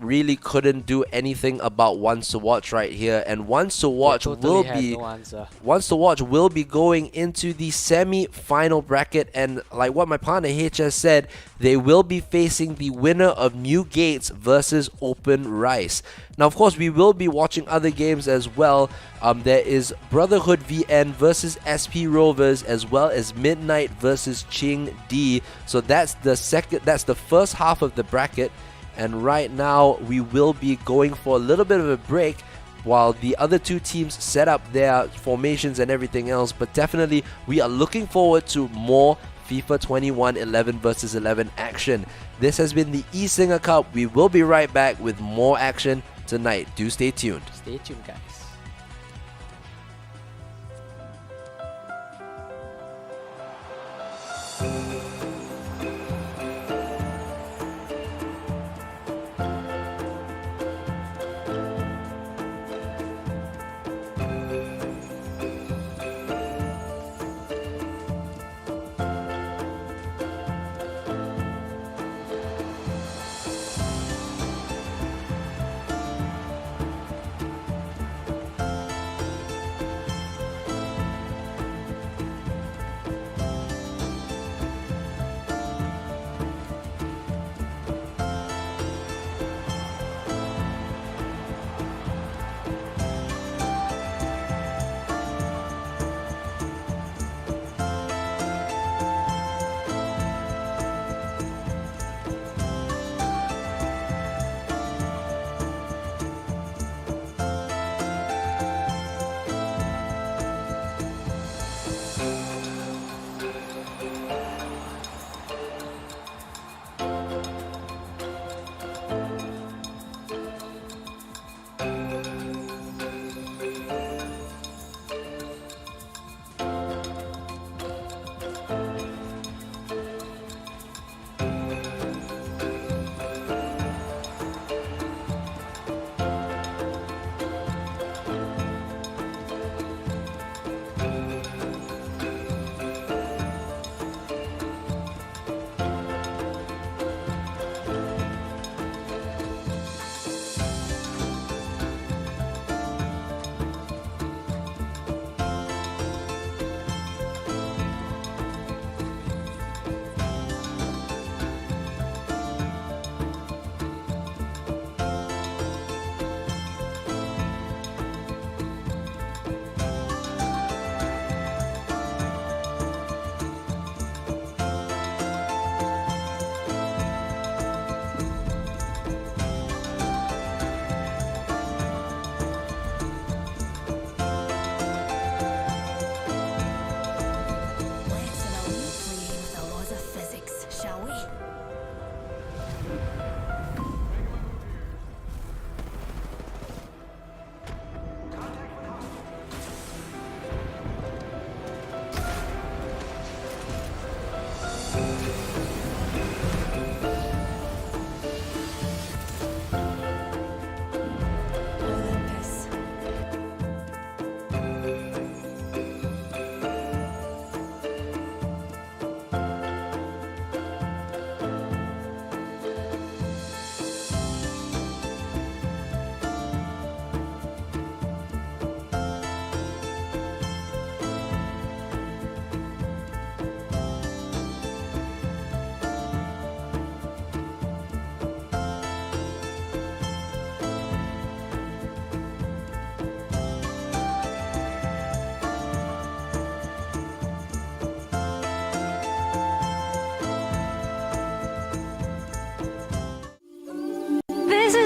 really couldn't do anything about Once to Watch right here. And Once to Watch Once to Watch will be going into the semi-final bracket. And like what my partner H has said, they will be facing the winner of Newgates versus Open Rice. Now, of course, we will be watching other games as well. There is Brotherhood VN versus SP Rovers, as well as Midnight versus Ching D. So that's the first half of the bracket. And right now, we will be going for a little bit of a break while the other two teams set up their formations and everything else. But definitely, we are looking forward to more FIFA 21 11 versus 11 action. This has been the eSinga Cup. We will be right back with more action tonight. Do stay tuned. Stay tuned, guys.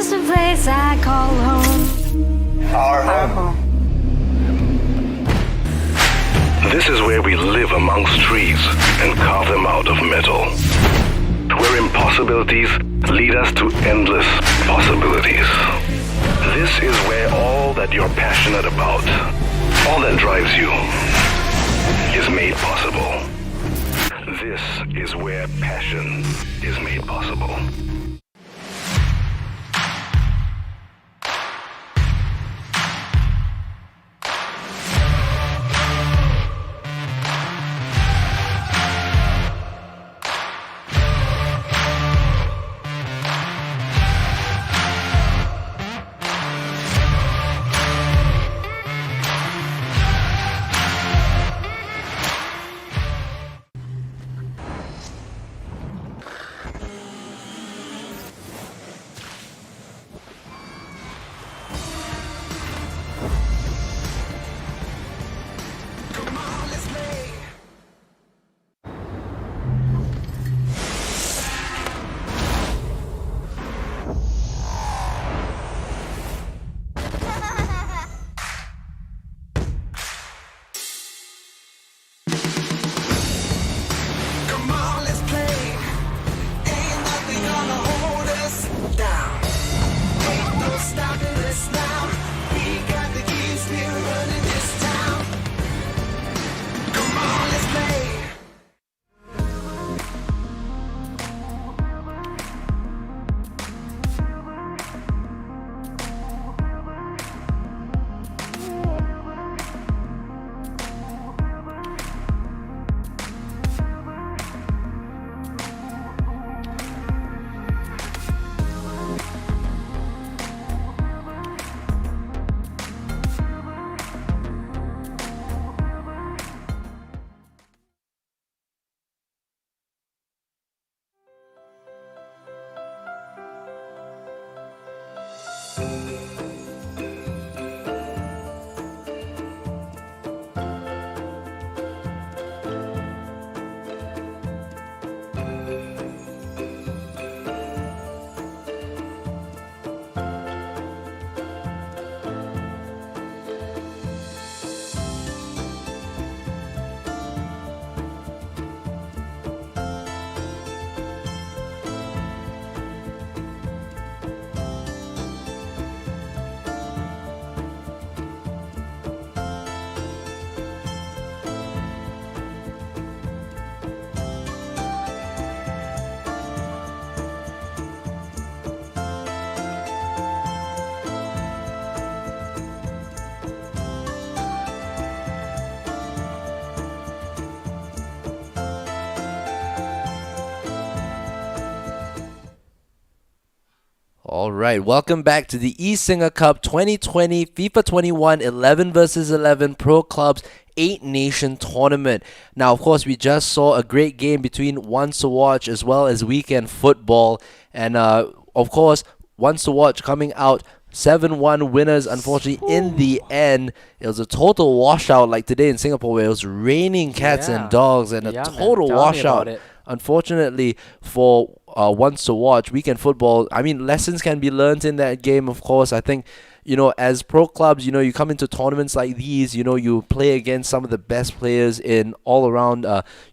just a place I call home. Our home. This is where we live amongst trees and carve them out of metal. Where impossibilities lead us to endless possibilities. This is where all that you're passionate about, all that drives you, is made possible. This is where passion is made possible. All right, welcome back to the eSinga Cup 2020 FIFA 21 11 versus 11 Pro Clubs 8-Nation Tournament. Now, of course, we just saw a great game between Ones to Watch as well as Weekend Football. And, of course, Ones to Watch coming out 7-1 winners. Unfortunately, in the end, it was a total washout like today in Singapore where it was raining cats and dogs and a total washout. Unfortunately, for Ones to Watch, Weekend Football, I mean, lessons can be learned in that game, of course. I think, as pro clubs, you come into tournaments like these, you play against some of the best players in all around,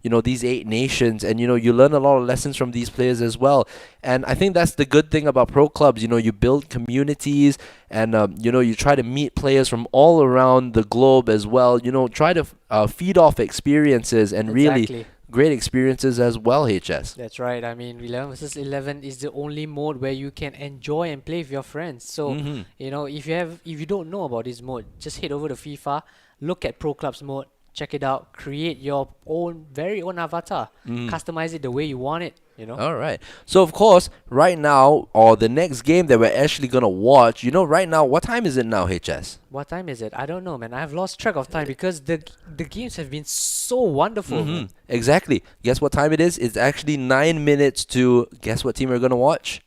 these 8 nations. And, you learn a lot of lessons from these players as well. And I think that's the good thing about pro clubs. You build communities and, you try to meet players from all around the globe as well. Try to feed off experiences and really great experiences as well, HS. That's right. I mean, 11 versus 11 is the only mode where you can enjoy and play with your friends. So, if you don't know about this mode, just head over to FIFA, look at Pro Clubs mode, check it out, create your very own avatar, customize it the way you want it. All right. So, of course, right now, or the next game that we're actually going to watch, right now, what time is it now, HS? What time is it? I don't know, man. I've lost track of time because the games have been so wonderful. Exactly. Guess what time it is? It's actually 9 minutes to, guess what team we're going to watch?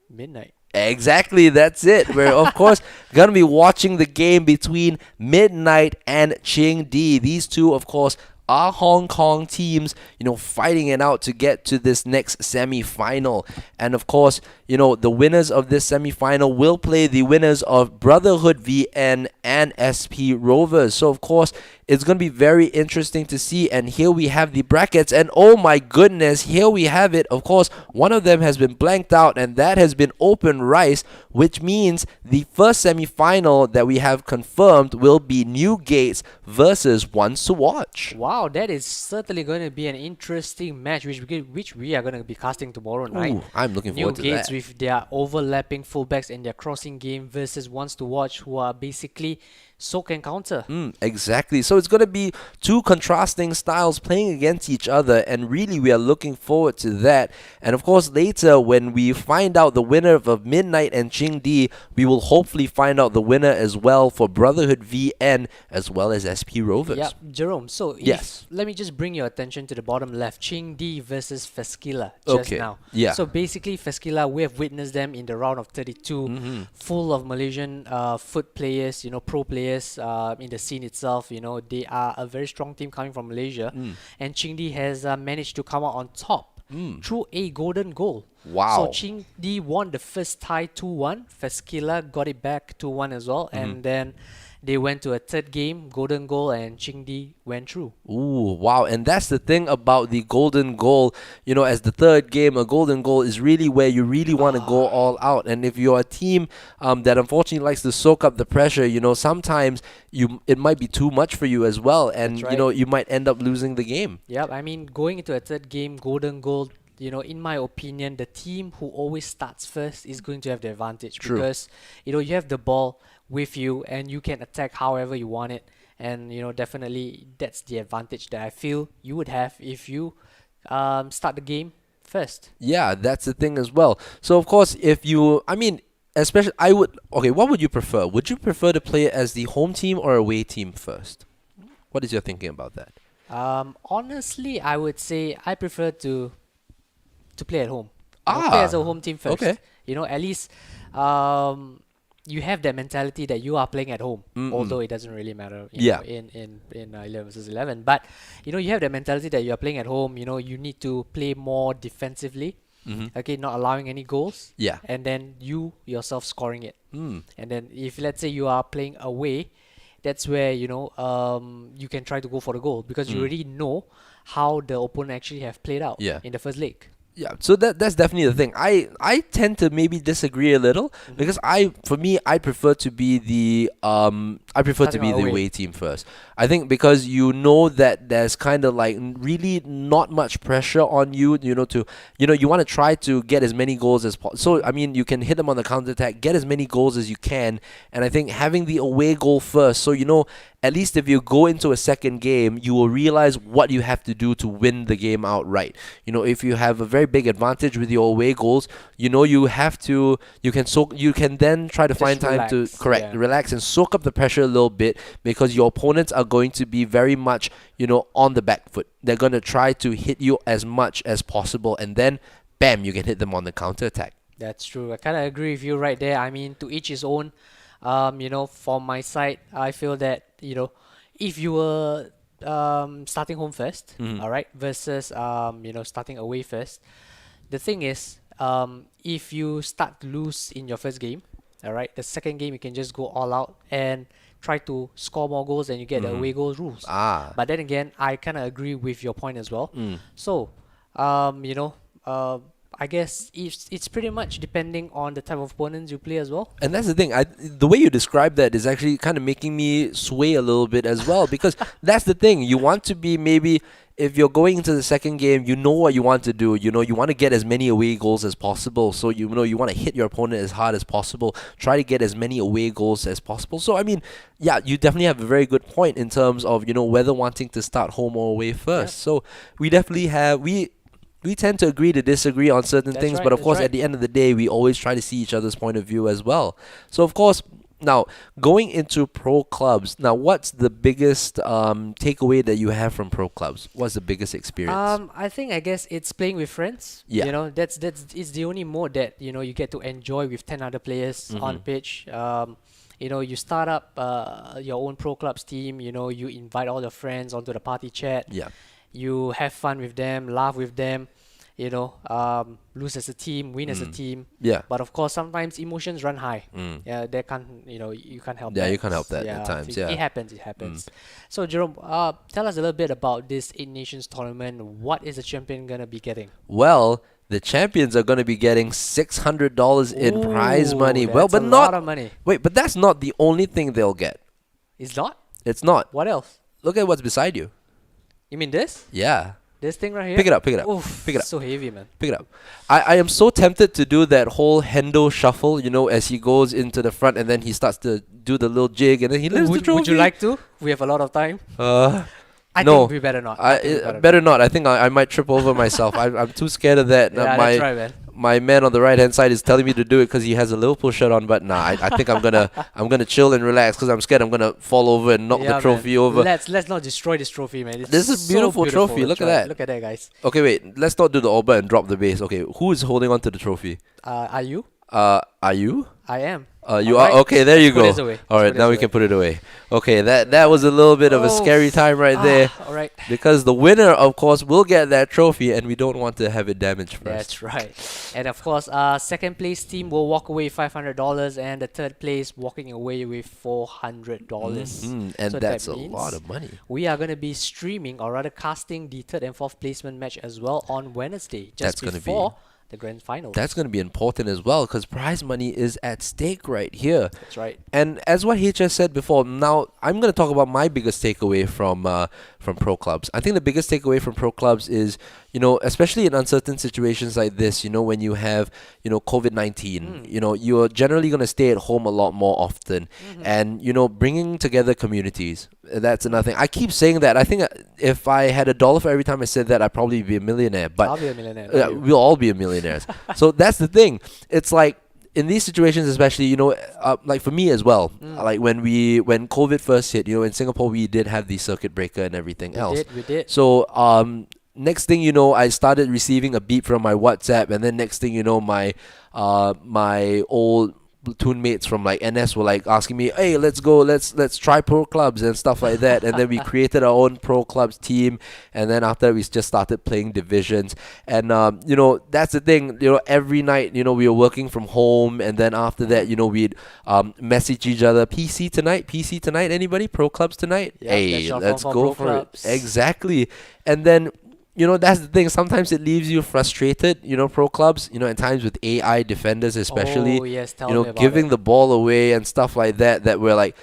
Midnight. Exactly, that's it. We're, of course, going to be watching the game between Midnight and Ching D. These two, of course, are Hong Kong teams, fighting it out to get to this next semi-final. And of course, the winners of this semi-final will play the winners of Brotherhood VN and SP Rovers. So of course, it's going to be very interesting to see. And here we have the brackets. And oh my goodness, here we have it. Of course, one of them has been blanked out, and that has been Open Rice, which means the first semi-final that we have confirmed will be Newgates versus Ones to Watch. Wow, that is certainly going to be an interesting match, which we are going to be casting tomorrow night. Ooh, I'm looking forward to that. Newgates with their overlapping fullbacks and their crossing game versus Ones to Watch, who are basically soak and counter. Exactly. So it's going to be two contrasting styles playing against each other, and really we are looking forward to that. And of course, later when we find out the winner of Midnight and Ching Di, we will hopefully find out the winner as well for Brotherhood VN as well as SP Rovers. Yep, Jerome. So Yes. let me just bring your attention to the bottom left. Ching Di versus Feskila just Okay, now. yeah. So basically, Feskila, we have witnessed them in the round of 32, full of Malaysian foot players, pro players in the scene itself. They are a very strong team coming from Malaysia, and Ching Di has managed to come out on top through a golden goal. Wow. So Ching Di won the first tie 2-1. Feskila got it back 2-1 as well, and then they went to a third game, golden goal, and Ching Di went through. Ooh, wow. And that's the thing about the golden goal. As the third game, a golden goal is really where you really want to go all out. And if you're a team that unfortunately likes to soak up the pressure, sometimes it might be too much for you as well. And, That's right. you might end up losing the game. Yep, I mean, going into a third game, golden goal, in my opinion, the team who always starts first is going to have the advantage. True. Because, you have the ball with you and you can attack however you want it. And, definitely that's the advantage that I feel you would have if you start the game first. Yeah, that's the thing as well. So, of course, especially, what would you prefer? Would you prefer to play as the home team or away team first? What is your thinking about that? Honestly, I would say I prefer to play at home. Play as a home team first. Okay. At least you have that mentality that you are playing at home, although it doesn't really matter in 11 versus 11. But, you have that mentality that you are playing at home. You need to play more defensively, okay, not allowing any goals. Yeah. And then you yourself scoring it. And then if, let's say, you are playing away, that's where, you can try to go for the goal because you already know how the opponent actually have played out in the first leg. Yeah, so that's definitely the thing. I tend to maybe disagree a little because I prefer to be the away team first. I think because that there's kind of like really not much pressure on you, you want to try to get as many goals as possible. So I mean, you can hit them on the counter attack, get as many goals as you can, and I think having the away goal first, so at least if you go into a second game, you will realize what you have to do to win the game outright. If you have a very big advantage with your away goals, you can then try to find time to relax and soak up the pressure a little bit because your opponents are going to be very much, on the back foot. They're going to try to hit you as much as possible, and then bam, you can hit them on the counter attack. That's true. I kind of agree with you right there. I mean, to each his own. From my side, I feel that, if you were starting home first, all right, versus, starting away first, the thing is, if you start to lose in your first game, all right, the second game you can just go all out and try to score more goals and you get the away goals rules. But then again, I kind of agree with your point as well. So, I guess it's pretty much depending on the type of opponents you play as well. And that's the thing. The way you describe that is actually kind of making me sway a little bit as well because that's the thing. You want to be maybe, if you're going into the second game, you know what you want to do. You want to get as many away goals as possible. So, you want to hit your opponent as hard as possible. Try to get as many away goals as possible. So, I mean, yeah, you definitely have a very good point in terms of, whether wanting to start home or away first. Yeah. So, we definitely have... We tend to agree to disagree on certain things, right, but of that's course, right. at the end of the day, we always try to see each other's point of view as well. So, of course, now going into pro clubs, now what's the biggest takeaway that you have from pro clubs? What's the biggest experience? I guess it's playing with friends. Yeah. That's it's the only mode that you get to enjoy with 10 other players on pitch. You start up your own pro clubs team. You invite all your friends onto the party chat. Yeah. You have fun with them, laugh with them. Lose as a team, win as a team. Yeah. But of course, sometimes emotions run high. Mm. Yeah, they can't. You can't help Yeah, that. you can't help that at times, yeah. It happens. It happens. So Jerome, tell us a little bit about this Eight Nations tournament. What is the champion gonna be getting? Well, the champions are going to be getting $600 in prize Ooh, money. Well, that's but a not. lot of money. Wait, but that's not the only thing they'll get. It's not. It's not. What else? Look at what's beside you. You mean this? Yeah. This thing right here? Pick it up. Pick it up. Oof, Pick it up. so heavy, man. Pick it up. I am so tempted to do that whole Hendo shuffle, as he goes into the front and then he starts to do the little jig and then he lifts the trophy. Would you like to? We have a lot of time. I No. think we better not. I think we Better not. I think I might trip over myself. I'm too scared of that. Yeah, my that's right, man. my man on the right hand side is telling me to do it because he has a Liverpool shirt on, but nah, I think I'm gonna chill and relax because I'm scared I'm gonna fall over and knock Yeah, the trophy man. over. Let's not destroy this trophy, man. It's This is a so beautiful trophy. Look at That's right. that. Look at that, guys. Okay, wait. Let's not do the orbit and drop the base. Okay, who is holding on to the trophy? Are you? Are you? I am. You Alright, are okay. There you let's put go. this away. All Let's right, put now this we away. can put it away. Okay, that was a little bit of a scary time right there All right. because the winner, of course, will get that trophy, and we don't want to have it damaged first. That's right. And of course, second place team will walk away $500, and the third place walking away with $400. And So that's that a means lot of money. we are going to be streaming, or rather casting, the third and fourth placement match as well on Wednesday, just That's gonna be- before the grand finals. That's going to be important as well because prize money is at stake right here. That's right. And as what he just said before, now I'm going to talk about my biggest takeaway from pro clubs. I think the biggest takeaway from pro clubs is, especially in uncertain situations like this, when you have, COVID-19, you're generally going to stay at home a lot more often. And, bringing together communities, that's another thing. I keep saying that. I think if I had $1 for every time I said that, I'd probably be a millionaire. But I'll be a millionaire. we'll all be millionaires. So that's the thing. It's like in these situations, especially, like for me as well, like when COVID first hit, in Singapore, we did have the circuit breaker and everything else. We did. So, next thing you know, I started receiving a beep from my WhatsApp, and then next thing you know, my old platoon mates from like NS were like asking me, hey, let's try pro clubs and stuff like that. And then we created our own pro clubs team, and then after we just started playing divisions. And that's the thing, every night, we were working from home, and then after that, we'd message each other, PC tonight, anybody? Pro clubs tonight? Yeah, Hey, that's your let's form go for for pro it. clubs. Exactly. And then that's the thing. Sometimes it leaves you frustrated, pro clubs, at times with AI defenders especially, Oh, yes, tell me about giving it. the ball away and stuff like that, we're like,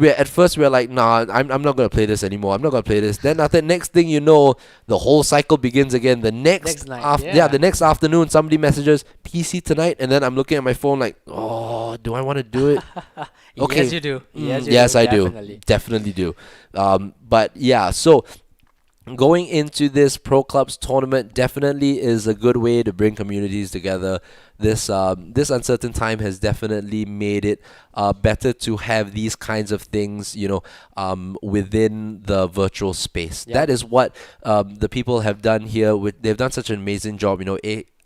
at first we're like, nah, I'm not going to play this anymore. I'm not going to play this. Then after next thing you know, the whole cycle begins again. The next night, the next afternoon, somebody messages PC tonight. And then I'm looking at my phone like, oh, do I want to do it? Okay. Yes, you do. Yes, I definitely. do. Definitely do. But yeah, so going into this pro clubs tournament definitely is a good way to bring communities together. This uncertain time has definitely made it better to have these kinds of things, within the virtual space. Yep. That is what the people have done here. They've done such an amazing job.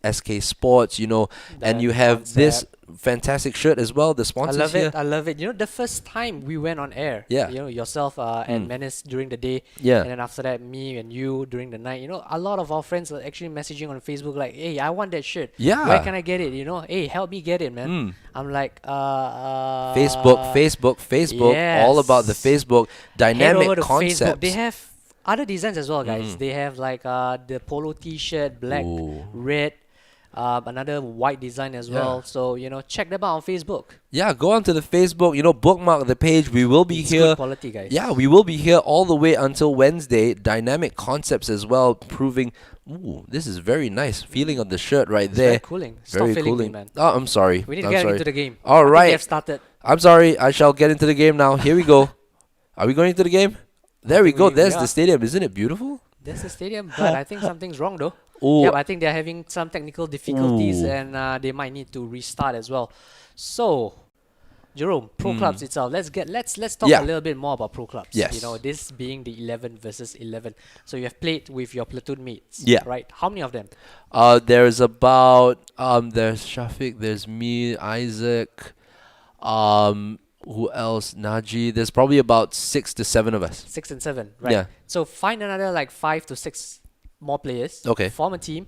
SK Sports, and you have this fantastic shirt as well. The sponsors here. I love it. The first time we went on air, Yeah. Yourself and Menace during the day, Yeah. and then after that, me and you during the night. A lot of our friends are actually messaging on Facebook like, hey, I want that shirt. Yeah. Where can I get it? Hey, help me get it, man. I'm like, Facebook, all about the yes. Facebook Head dynamic over to concepts. Facebook. They have other designs as well, guys. They have like the polo T-shirt, black, Ooh. red, another white design as well. So check them out on Facebook. Yeah, go onto the Facebook, bookmark the page. We will be It's here. good quality, guys. Yeah, we will be here all the way until Wednesday. Dynamic concepts as well, proving. Ooh, this is very nice. Feeling on the shirt right It's there. very cooling. Stop Very feeling cooling. me, man. Oh, I'm sorry. We need to I'm get sorry. into the game. All I think right. they have started. I'm sorry. I shall get into the game now. Here we go. Are we going into the game? There we think go. we There's are. the stadium. Isn't it beautiful? There's a stadium, but I think something's wrong though. Ooh. Yep, I think they're having some technical difficulties Ooh. and they might need to restart as well. So, Jerome, pro clubs itself. Let's talk Yeah. a little bit more about pro clubs. Yes. This being the 11 versus 11. So you have played with your platoon mates. Yeah. Right. How many of them? There's about there's Shafiq, there's me, Isaac, Who else? Naji. There's probably about 6 to 7 of us. 6 and 7, right? Yeah. So find another like 5 to 6 more players. Okay. Form a team.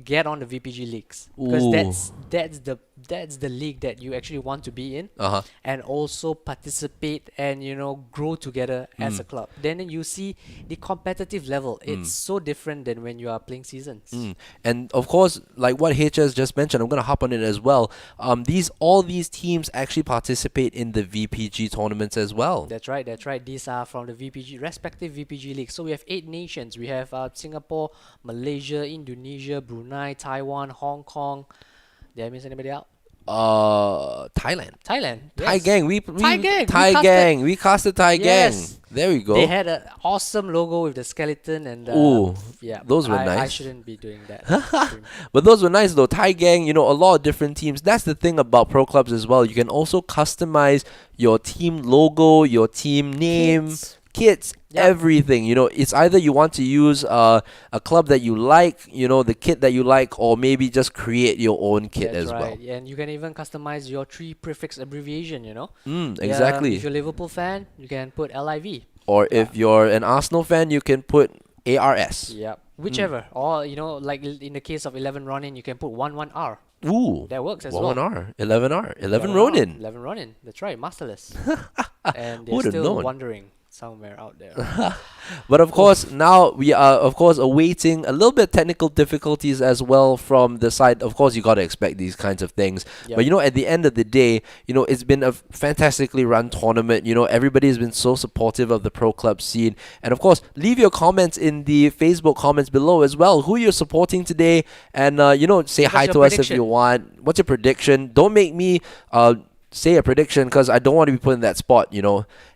Get on the VPG leagues because Ooh. that's the league that you actually want to be in, Uh huh. and also participate and grow together as Mm. a club. Then you see the competitive level. It's so different than when you are playing seasons. And of course, like what HS just mentioned, I'm gonna hop on it as well. All these teams actually participate in the VPG tournaments as well. That's right. That's right. These are from the respective VPG leagues. So we have 8 nations. We have Singapore, Malaysia, Indonesia, Brunei, Taiwan, Hong Kong. Did I miss anybody out? Thailand. Thailand. Thai Yes. gang. We Thai gang. Thai We casted- gang. We casted Thai gang. Yes. There we go. They had an awesome logo with the skeleton and Ooh, yeah. those were I nice. shouldn't be doing that. stream. But those were nice though. Thai gang, a lot of different teams. That's the thing about pro clubs as well. You can also customize your team logo, your team name, Kids. kits, Yeah. everything. It's either you want to use a club that you like, the kit that you like, or maybe just create your own kit That's as right. And you can even customize your 3 prefix abbreviation, well. Yeah, Exactly. if you're a Liverpool fan, you can put LIV. Or if you're an Arsenal fan, you can put ARS. Yeah. Whichever. Or, like in the case of 11 Ronin, you can put 11R. Ooh. That works as 1R, 11R, 11 11R, Ronin. 11 Ronin. That's right. Masterless. And they're Who would've still known? wandering somewhere out there. But of course, now we are, of course, awaiting a little bit technical difficulties as well from the side. Of course, you got to expect these kinds of things. Yep. But, at the end of the day, it's been a fantastically run tournament. Everybody has been so supportive of the pro club scene. And of course, leave your comments in the Facebook comments below as well. Who you're supporting today. And, say hi What's to your us if you prediction? want. What's your prediction? Don't make me say a prediction because I don't want to be put in that spot, You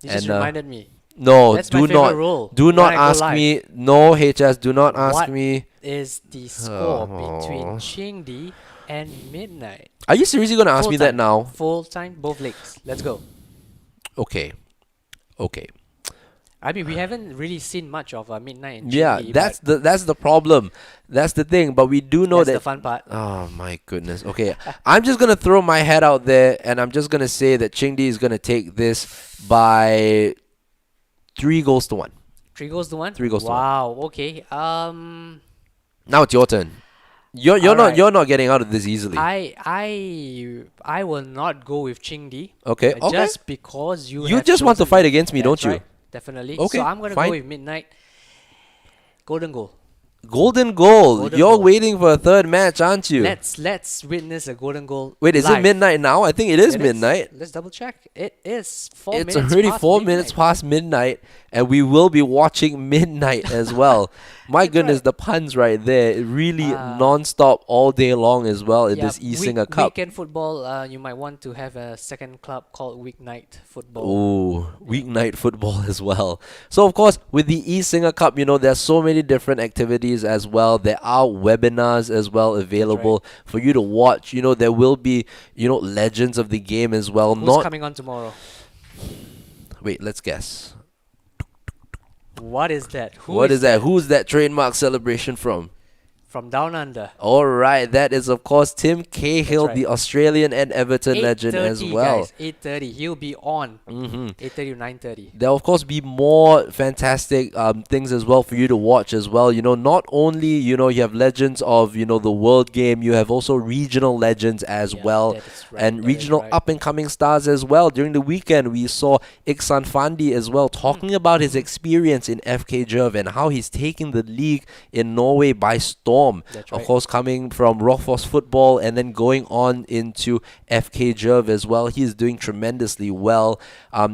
just And, reminded me. No, That's my do favorite not. rule. Do when not I go ask live. me. No, HS, do not ask What me. is the score Oh. between Chingdi and Midnight? Are you seriously going to ask me that now? Full time, both legs. Let's go. Okay. Okay. I mean, we haven't really seen much of Midnight and Yeah, Chingdi, that's the problem. That's the thing. But we do know that's the that. fun part. Oh my goodness. Okay, I'm just gonna throw my head out there, and I'm just gonna say that Chingdi is gonna take this by 3 goals to 1. 3 goals to 1? 3 goals to 1. Wow, okay. Now it's your turn. You're not Alright. you're not getting out of this easily. I will not go with Chingdi. Okay. Okay. Just because you You have just want to chosen fight it. against me, That's don't you? right, definitely. Okay, So I'm gonna fine. go with Midnight. Golden goal. Golden goal. Golden You're goal. waiting for a third match, aren't you? Let's witness a golden goal. Wait, is it live. midnight now? I think it is It midnight. Let's double check. It is 4 It's minutes already past 4 minutes midnight. past midnight, and we will be watching midnight as well. My That's goodness, right. the puns right there. Really Ah. non-stop all day long as well in Yeah, this eSinga Cup. Weekend football, you might want to have a second club called Weeknight Football. Ooh, weeknight football as well. So of course, with the eSinga Cup, there's so many different activities as well. There are webinars as well available for you to watch. There will be, legends of the game as well. Who's coming on tomorrow? Wait, let's guess. What is that? What is that? Who's that trademark celebration from? From Down Under. All right, that is of course Tim Cahill, right. the Australian and Everton legend as 8:30, well. guys, 8:30. He'll be on. Mm-hmm. 8:30 to 9:30. There'll of course be more fantastic things as well for you to watch as well. Not only you have legends of the world game, you have also regional legends as Yeah, well, that is right, and that is regional right. up and coming stars as well. During the weekend, we saw Iksan Fandi as well talking about his experience in FK Jerv and how he's taking the league in Norway by storm. That's Of right. course, coming from Rockfors football and then going on into FK Jerv as well. He is doing tremendously well.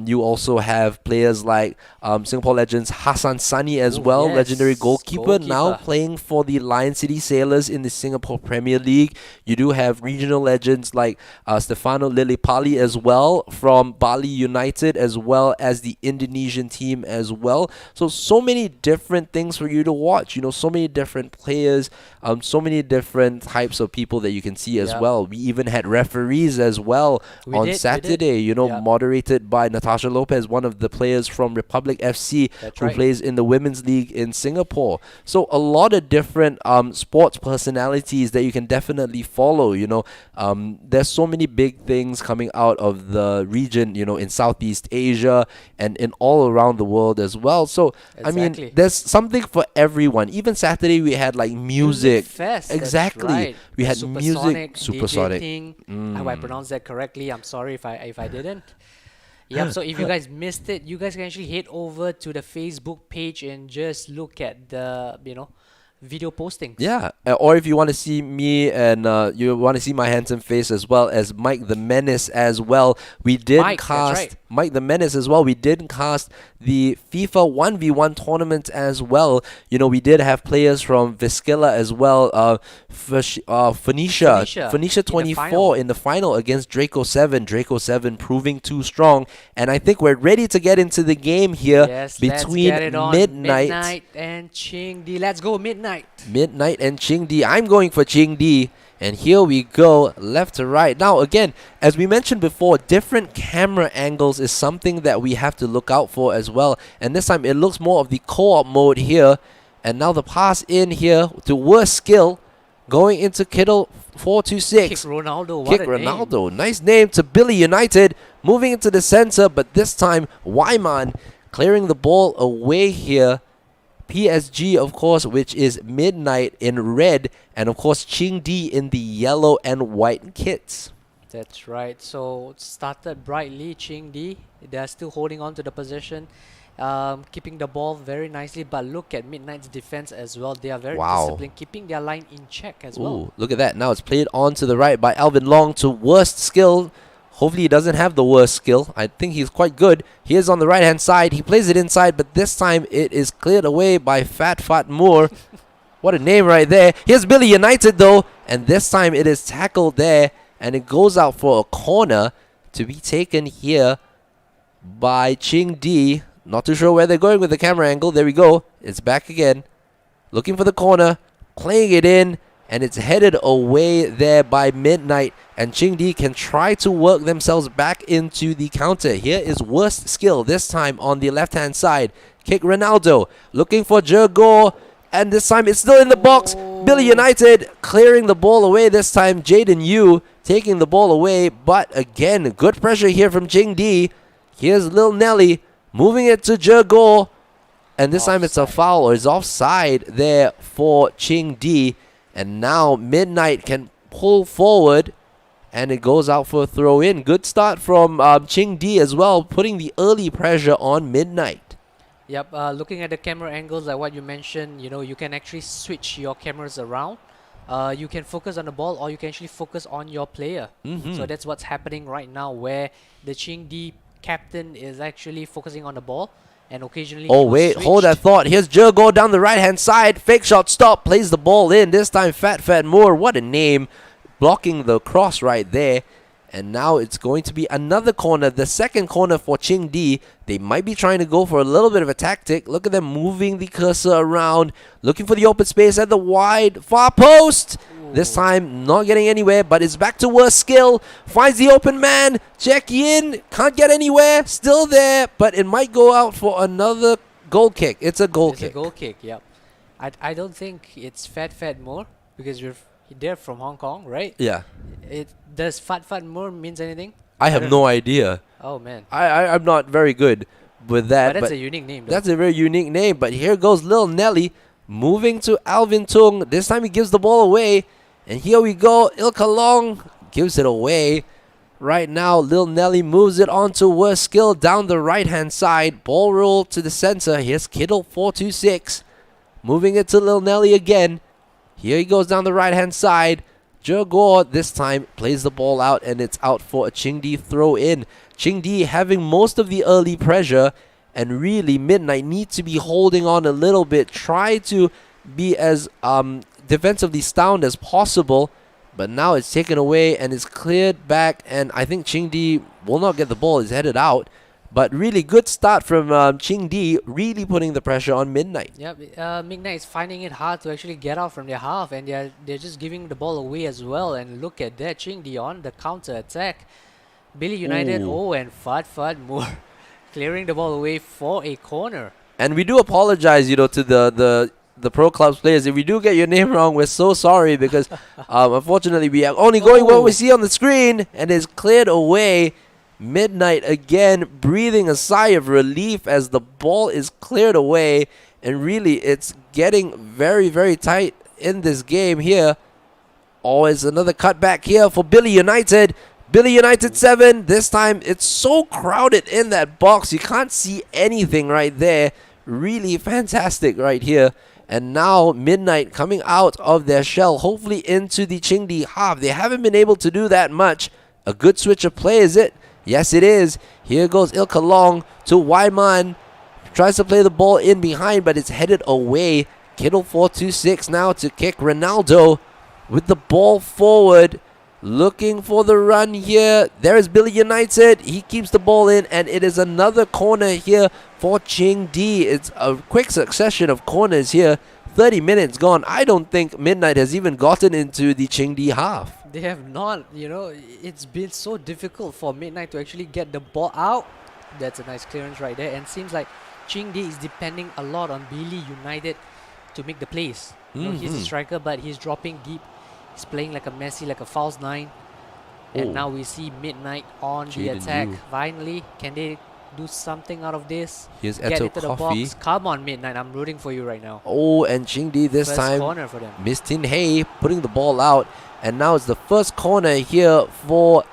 You also have players like Singapore legends Hassan Sani as Oh, well, yes, legendary goalkeeper, now goalkeeper. playing for the Lion City Sailors in the Singapore Premier League. You do have regional legends like Stefano Lillipali as well from Bali United, as well as the Indonesian team as well. So many different things for you to watch. So many different players So many different types of people that you can see as Yep. well. We even had referees as well We on did. Saturday, you know, Yep. moderated by Natasha Lopez, one of the players from Republic FC That's who right. plays in the Women's League in Singapore. So a lot of different sports personalities that you can definitely follow, you know. There's so many big things coming out of the region, you know, in Southeast Asia and in all around the world as well. So, I mean, Exactly. there's something for everyone. Even Saturday, we had like music. Fest. Exactly. That's right. We The had music. DJ Supersonic. thing. I hope I pronounced that correctly. I'm sorry if I didn't. Yep. So if you guys missed it, you guys can actually head over to the Facebook page and just look at the video postings. Yeah, or if you want to see me and you want to see my handsome face as well as Mike the Menace as well, we did Mike, that's cast right. Mike the Menace as well. We did cast the FIFA 1v1 tournament as well. You know, we did have players from Viscilla as well. Phoenicia In the 24 final. in the final against Draco 7. Draco 7 proving too strong, and I think we're ready to get into the game here Yes, between let's get it on. Midnight and Chingdi. Let's go Midnight. Midnight and Chingdi. I'm going for Chingdi. And here we go, left to right. Now, again, as we mentioned before, different camera angles is something that we have to look out for as well. And this time, it looks more of the co-op mode here. And now the pass in here to worst skill, going into Kittle 426. Kick Ronaldo. What Kick a name. Ronaldo. Nice name to Billy United. Moving into the center, but this time, Wyman clearing the ball away here. PSG, of course, which is Midnight in red, and of course Chingdi in the yellow and white kits. That's right. So started brightly, Chingdi. They're still holding on to the possession, keeping the ball very nicely. But look at Midnight's defense as well. They are very Wow. disciplined, keeping their line in check as well. Ooh, look at that. Now it's played on to the right by Alvin Long to worst skill. Hopefully he doesn't have the worst skill. I think he's quite good. He is on the right-hand side. He plays it inside, but this time it is cleared away by Fat Moore. What a name right there. Here's Billy United, though, and this time it is tackled there, and it goes out for a corner to be taken here by Chingdi. Not too sure where they're going with the camera angle. There we go. It's back again. Looking for the corner. Playing it in. And it's headed away there by Midnight. And Chingdi can try to work themselves back into the counter. Here is worst skill, this time on the left-hand side. Kick Ronaldo. Looking for Jergor. And this time it's still in the box. Billy United clearing the ball away this time. Jaden Yu taking the ball away. But again, good pressure here from Chingdi. Here's Lil Nelly moving it to Jergor. And this time it's a foul, or it's offside there for Chingdi. And now Midnight can pull forward, and it goes out for a throw in. Good start from Chingdi as well, putting the early pressure on Midnight. Yep. Looking at the camera angles, like what you mentioned, you can actually switch your cameras around. You can focus on the ball, or you can actually focus on your player. So that's what's happening right now, where the Chingdi captain is actually focusing on the ball. And occasionally Oh, wait, hold that thought. Here's Jergo down the right-hand side. Fake shot stop, plays the ball in. This time, Fat Moore, what a name. Blocking the cross right there. And now it's going to be another corner, the second corner for Chingdi. They might be trying to go for a little bit of a tactic. Look at them moving the cursor around, looking for the open space at the wide far post. This time, not getting anywhere, but it's back to worst skill. Finds the open man. Check in. Can't get anywhere. Still there, but it might go out for another goal kick. It's a goal It's kick. a goal kick, yep. I don't think it's Fat Moore, because they're from Hong Kong, right? Yeah. Does Fat Moore means anything? I have don't no idea. Oh, man. I'm not very good with that. But that's a unique name, though. That's a very unique name. But here goes Lil Nelly moving to Alvin Tung. This time he gives the ball away. And here we go. Ilka Long gives it away. Right now, Lil Nelly moves it on to worst skill down the right-hand side. Ball roll to the center. Here's Kittle 426. Moving it to Lil Nelly again. Here he goes down the right-hand side. Jergor this time plays the ball out, and it's out for a Chingdi throw in. Chingdi having most of the early pressure, and really Midnight needs to be holding on a little bit. Try to be as defensively sound as possible, but now it's taken away and it's cleared back, and I think Chingdi will not get the ball. It's headed out, But really good start from Ching Di, really putting the pressure on Midnight. Yep, Midnight is finding it hard to actually get out from their half, and they're just giving the ball away as well. And look at that, Ching Di on the counter attack. Billy United, and Fad Moore clearing the ball away for a corner. And we do apologize, to the Pro Clubs players. If we do get your name wrong, we're so sorry because unfortunately we are only going what we see on the screen, and it's cleared away. Midnight again breathing a sigh of relief as the ball is cleared away, and really it's getting very, very tight in this game here. Oh, it's another cutback here for Billy United. Billy United 7. This time it's so crowded in that box. You can't see anything right there. Really fantastic right here. And now Midnight coming out of their shell, hopefully into the Ching Di half. They haven't been able to do that much. A good switch of play, is it? Yes, it is. Here goes Ilka Long to Wyman. Tries to play the ball in behind, but it's headed away. Kittle 426 now to kick. Ronaldo with the ball forward. Looking for the run here. There is Billy United. He keeps the ball in, and it is another corner here for Ching Di. It's a quick succession of corners here. 30 minutes gone. I don't think Midnight has even gotten into the Ching Di half. They have not, it's been so difficult for Midnight to actually get the ball out. That's a nice clearance right there. And seems like Ching Di is depending a lot on Billy United to make the plays. He's a striker, but he's dropping deep. He's playing like a Messi, like a false 9. And now we see Midnight on the attack. Finally, can they do something out of this? Here's Get Eto into the Coffee. box. Come on, Midnight. I'm rooting for you right now. Oh, and Ching Di this First time corner for them. missed in Hay, putting the ball out. And now it's the first corner here for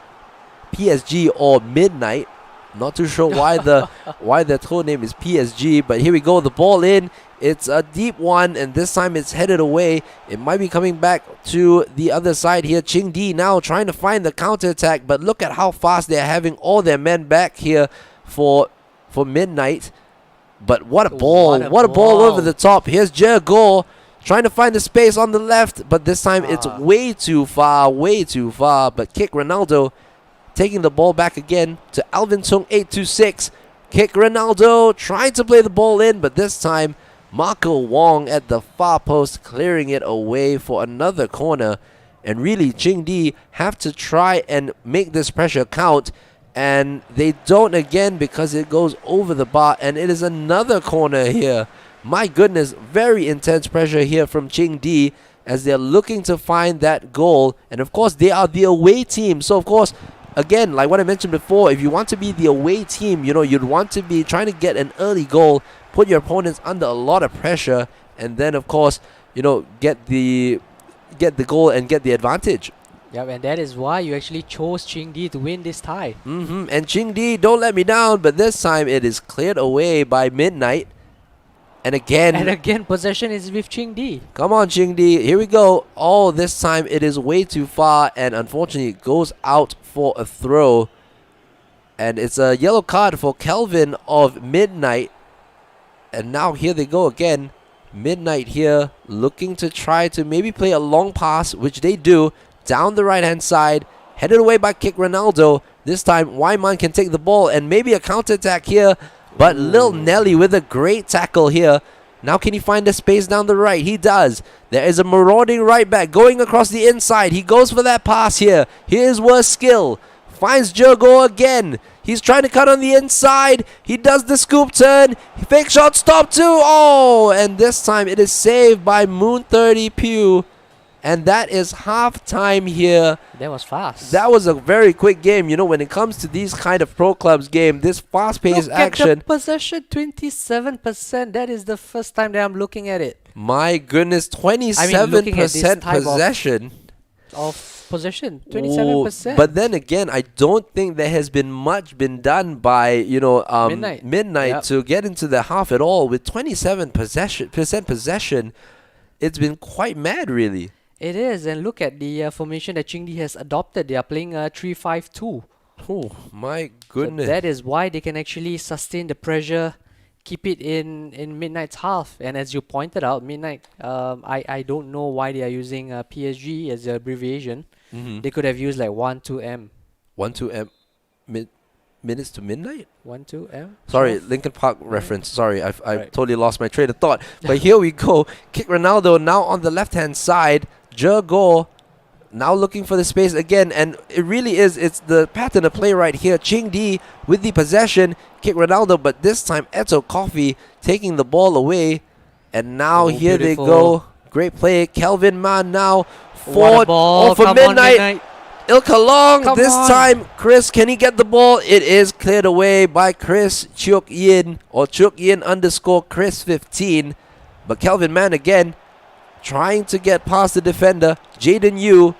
PSG or Midnight. Not too sure why their code name is PSG, but here we go. The ball in. It's a deep one, and this time it's headed away. It might be coming back to the other side here. Ching Di now trying to find the counter attack, but look at how fast they're having all their men back here for Midnight. But what a ball! What a ball over the top. Here's Jergor trying to find the space on the left, but this time it's way too far. But kick Ronaldo, taking the ball back again to Alvin Tung 826. Kick Ronaldo, trying to play the ball in, but this time Marco Wong at the far post clearing it away for another corner. And really, Ching Di have to try and make this pressure count, and they don't again because it goes over the bar, and it is another corner here. My goodness, very intense pressure here from Ching Di as they're looking to find that goal. And of course, they are the away team. So of course, again, like what I mentioned before, if you want to be the away team, you'd want to be trying to get an early goal, put your opponents under a lot of pressure, and then of course, get the goal and get the advantage. Yep, and that is why you actually chose Ching Di to win this tie. And Ching Di, don't let me down, but this time it is cleared away by Midnight. And again, possession is with Ching Di. Come on, Ching Di. Here we go. Oh, this time it is way too far, and unfortunately it goes out for a throw. And it's a yellow card for Kelvin of Midnight. And now here they go again. Midnight here looking to try to maybe play a long pass, which they do, down the right-hand side. Headed away by kick Ronaldo. This time, Wyman can take the ball and maybe a counter-attack here. But Lil Nelly with a great tackle here. Now can he find the space down the right? He does. There is a marauding right back going across the inside. He goes for that pass here. Here's Worst Skill. Finds Jergo again. He's trying to cut on the inside. He does the scoop turn. Fake shot stop too. Oh, and this time it is saved by Moon 30 Pew. And that is half-time here. That was fast. That was a very quick game. When it comes to these kind of Pro Clubs game, this fast-paced action. Look at the possession, 27%. That is the first time that I'm looking at it. My goodness, 27% possession. Of possession, 27%. But then again, I don't think there has been much been done by Midnight to get into the half at all. With 27% possession, it's been quite mad, really. It is, and look at the formation that Ching Di has adopted. They are playing 3-5-2. Oh my goodness! So that is why they can actually sustain the pressure, keep it in Midnight's half. And as you pointed out, Midnight, I don't know why they are using PSG as the abbreviation. They could have used like 12M. 12M, minutes to midnight. 1-2 M. Sorry, 12. Lincoln Park reference. Sorry, I Right. totally lost my train of thought. But here we go. Kick Ronaldo now on the left-hand side. Jago now looking for the space again. And it really is. It's the pattern of play right here. Ching Di with the possession. Kick Ronaldo. But this time, Eto Coffee taking the ball away. And now here Beautiful. they go. Great play. Kelvin Man now. What a Forward. ball. For Come on, midnight. Ilka Long, Come this on. time, Chris, can he get the ball? It is cleared away by Chris Chuk Yin, or Chuk Yin _ Chris 15. But Kelvin Mann again, trying to get past the defender, Jaden Yu.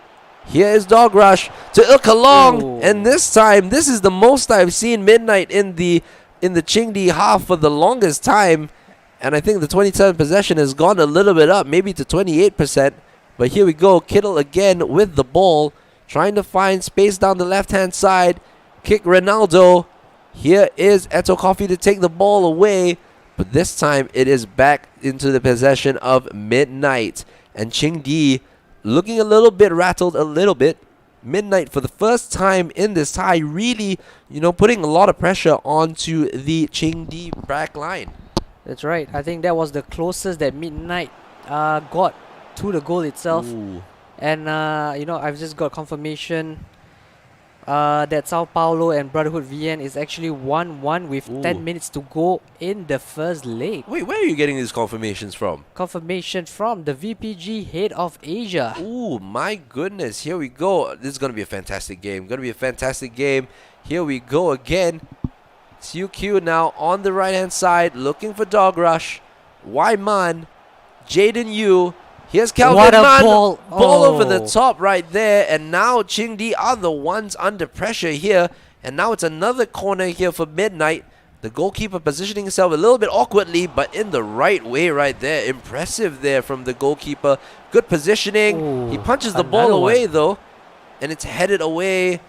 Here is Dog Rush to Ilka Long, Ooh. and this time, this is the most I've seen Midnight in the Chingdi half for the longest time. And I think the 27 possession has gone a little bit up, maybe to 28%. But here we go, Kittle again with the ball, trying to find space down the left-hand side. Kick Ronaldo. Here is Eto Coffee to take the ball away. But this time it is back into the possession of Midnight. And Ching Di looking a little bit rattled, a little bit. Midnight for the first time in this tie really, putting a lot of pressure onto the Ching Di back line. That's right. I think that was the closest that Midnight got to the goal itself. Ooh. And, I've just got confirmation that Sao Paulo and Brotherhood VN is actually 1-1 with Ooh. 10 minutes to go in the first leg. Wait, where are you getting these confirmations from? Confirmation from the VPG head of Asia. Ooh, my goodness. Here we go. This is going to be a fantastic game. Here we go again. CQ now on the right-hand side, looking for Dog Rush. Wyman, Jaden Yu. Here's Calvin What a Man. ball. Ball over the Oh. top right there. And now Ching Di are the ones under pressure here. And now it's another corner here for Midnight. The goalkeeper positioning himself a little bit awkwardly, but in the right way right there. Impressive there from the goalkeeper. Good positioning. He Ooh, punches the ball another away one. though. And it's headed away.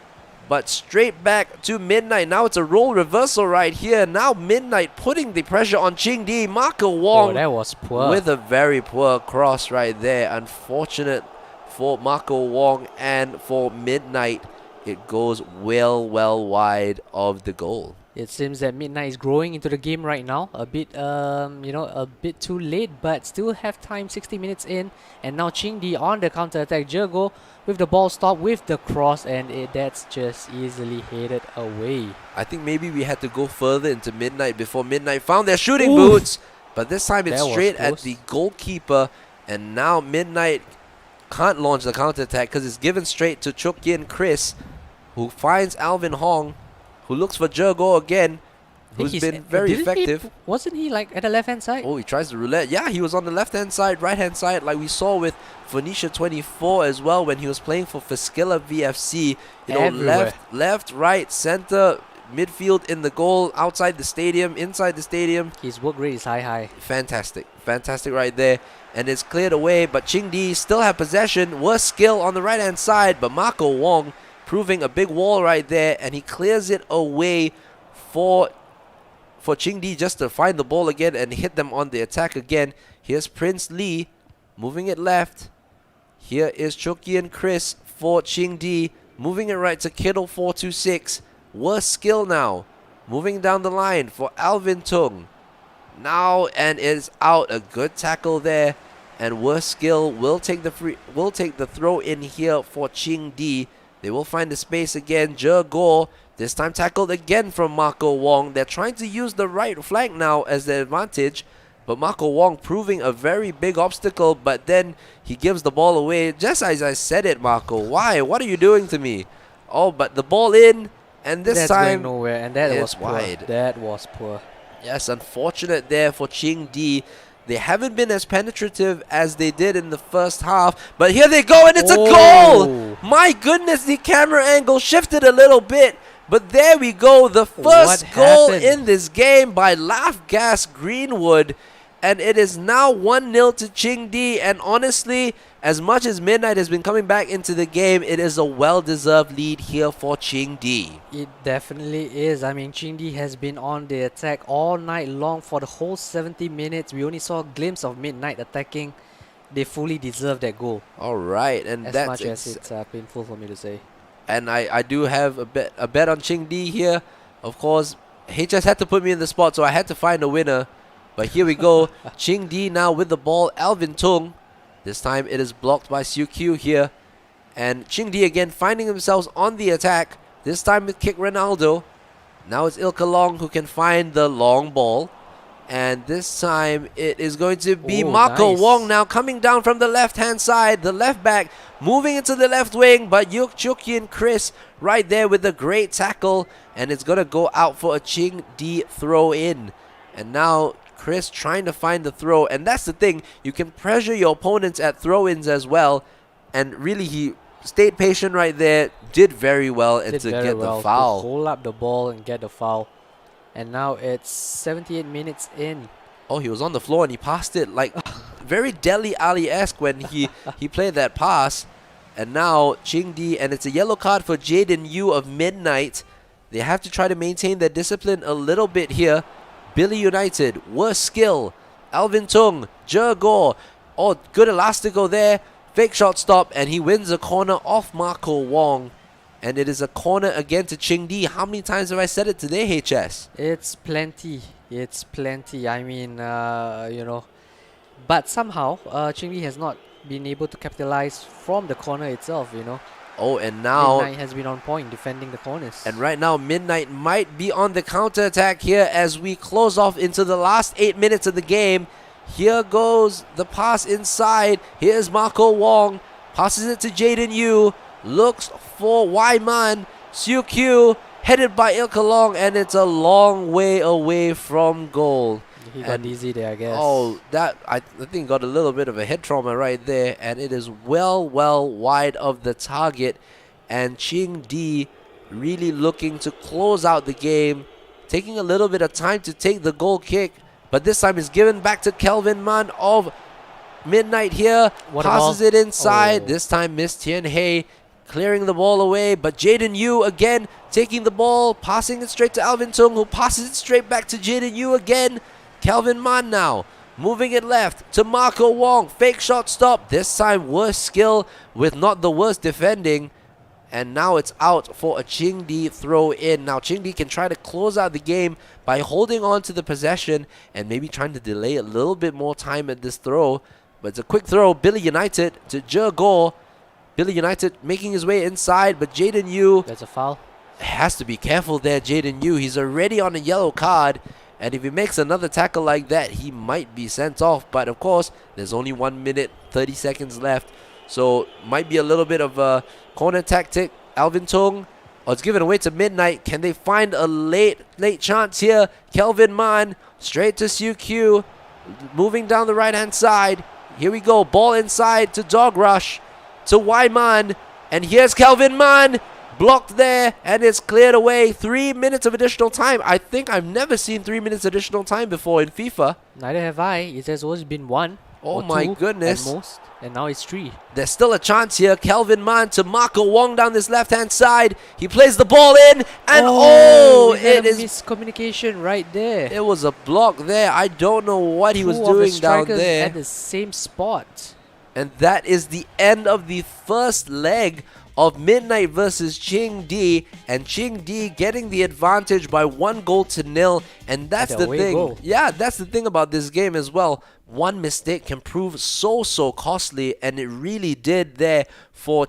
But straight back to Midnight. Now it's a role reversal right here. Now Midnight putting the pressure on Ching Di. Marco Wong Oh, that was poor. with a very poor cross right there. Unfortunate for Marco Wong and for Midnight. It goes well wide of the goal. It seems that Midnight is growing into the game right now. A bit, a bit too late, but still have time. 60 minutes in, and now Ching Di on the counter attack. Jago with the ball stop with the cross, and that's just easily headed away. I think maybe we had to go further into Midnight before Midnight found their shooting Oof. boots. But this time it's That was straight at close. the goalkeeper. And now Midnight can't launch the counter attack because it's given straight to Chuk Yin Chris, who finds Alvin Hong, who looks for Jago again, Think who's he's- been very didn't he- effective. wasn't he like at the left hand side? Oh, he tries the roulette. Yeah, he was on the left-hand side, right-hand side, like we saw with Phoenicia 24 as well when he was playing for Fiskila VFC. Everywhere. Left, right, center, midfield in the goal, outside the stadium, inside the stadium. His work rate is high. Fantastic right there. And it's cleared away, but Ching Di still have possession. Worst skill on the right-hand side, but Marco Wong proving a big wall right there, and he clears it away for Ching Di just to find the ball again and hit them on the attack again. Here's Prince Lee moving it left. Here is Choki and Chris for Ching Di, moving it right to Kittle 426. Worst skill now, moving down the line for Alvin Tung. Now and it's out. A good tackle there, and worst skill will take the throw in here for Ching Di. They will find the space again. Jago, this time tackled again from Marco Wong. They're trying to use the right flank now as their advantage, but Marco Wong proving a very big obstacle, but then he gives the ball away. Just as I said it, Marco. Why? What are you doing to me? Oh, but the ball in, and this That's time going nowhere, and that it's was poor. wide. That was poor. Yes, unfortunate there for Ching Di. They haven't been as penetrative as they did in the first half. But here they go, and it's a Oh. goal! My goodness, the camera angle shifted a little bit. But there we go, the first What goal happened? in this game by Laugh Gas Greenwood. And it is now 1-0 to Ching Di. And honestly, as much as Midnight has been coming back into the game, it is a well-deserved lead here for Ching Di. It definitely is. I mean, Ching Di has been on the attack all night long for the whole 70 minutes. We only saw a glimpse of Midnight attacking. They fully deserve that goal. All right, and As that's much as it's painful for me to say. And I do have a bet on Ching Di here. Of course, HS had to put me in the spot, so I had to find a winner. But here we go. Ching Di now with the ball. Alvin Tung. This time it is blocked by Siu Q here. And Ching Di again finding themselves on the attack. This time with Kick Ronaldo. Now it's Ilka Long who can find the long ball. And this time it is going to be Marco nice. Wong now coming down from the left-hand side. The left back moving into the left wing. But Yuk Chukin Chris right there with a great tackle. And it's going to go out for a Ching Di throw in. And now Chris trying to find the throw. And that's the thing. You can pressure your opponents at throw-ins as well. And really he stayed patient right there. Did very well and to get the foul. To hold up the ball and get the foul. And now it's 78 minutes in. Oh, he was on the floor and he passed it like very Dele Alli-esque when he played that pass. And now Ching Di, and it's a yellow card for Jaden Yu of Midnight. They have to try to maintain their discipline a little bit here. Billy United, worst skill. Alvin Tung, Jurgor. Oh, good elastico there. Fake shot stop, and he wins a corner off Marco Wong. And it is a corner again to Ching Di. How many times have I said it today, HS? It's plenty. It's plenty. I mean, you know. But somehow, Ching Di has not been able to capitalize from the corner itself, you know. Oh, and now Midnight has been on point defending the corners. And right now, Midnight might be on the counter-attack here as we close off into the last 8 minutes of the game. Here goes the pass inside. Here's Marco Wong. Passes it to Jaden Yu. Looks for Wyman. Siu Q headed by Ilka Long, and it's a long way away from goal. He got dizzy there, I guess. Oh, that I think got a little bit of a head trauma right there, and it is well wide of the target. And Ching Di really looking to close out the game, taking a little bit of time to take the goal kick, but this time it's given back to Kelvin Man of Midnight here. Passes it inside. This time Miss Tian Hei clearing the ball away, but Jaden Yu again taking the ball, passing it straight to Alvin Tung, who passes it straight back to Jaden Yu again. Kelvin Man now moving it left to Marco Wong. Fake shot stop. This time worst skill with not the worst defending. And now it's out for a Ching Di throw in. Now Ching Di can try to close out the game by holding on to the possession and maybe trying to delay a little bit more time at this throw. But it's a quick throw. Billy United to Jurgor. Billy United making his way inside, but Jaden Yu. That's a foul. Has to be careful there, Jaden Yu. He's already on a yellow card. And if he makes another tackle like that, he might be sent off. But of course, there's only 1 minute, 30 seconds left. So might be a little bit of a corner tactic. Alvin Tung. Oh, it's given away to Midnight. Can they find a late chance here? Kelvin Man straight to Siu Q. Moving down the right-hand side. Here we go. Ball inside to Dog Rush. To Wyman. And here's Kelvin Man. Blocked there, and it's cleared away. 3 minutes of additional time. I think I've never seen 3 minutes additional time before in FIFA. Neither have I. It has always been one. Oh or my two goodness. At most, and now it's 3. There's still a chance here. Kelvin Man to Marco Wong down this left-hand side. He plays the ball in, and it is miscommunication right there. It was a block there. I don't know what he was doing down there. At the same spot. And that is the end of the first leg of Midnight versus Ching Di, and Ching Di getting the advantage by 1-0. And that's the thing. Goal. Yeah, that's the thing about this game as well. One mistake can prove so costly, and it really did there for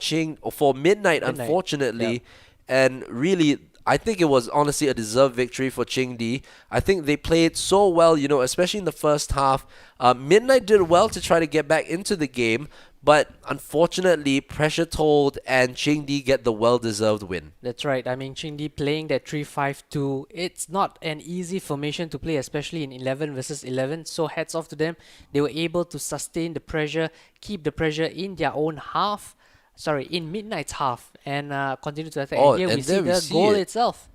Midnight, unfortunately. Yep. And really, I think it was honestly a deserved victory for Ching Di. I think they played so well, you know, especially in the first half. Midnight did well to try to get back into the game, but unfortunately, pressure told, and Ching Di get the well-deserved win. That's right. I mean, Ching Di playing that 3-5-2, it's not an easy formation to play, especially in 11 versus 11. So hats off to them. They were able to sustain the pressure, keep the pressure in their own half. Sorry, in Midnight's half, and continue to attack. And here we see the goal itself.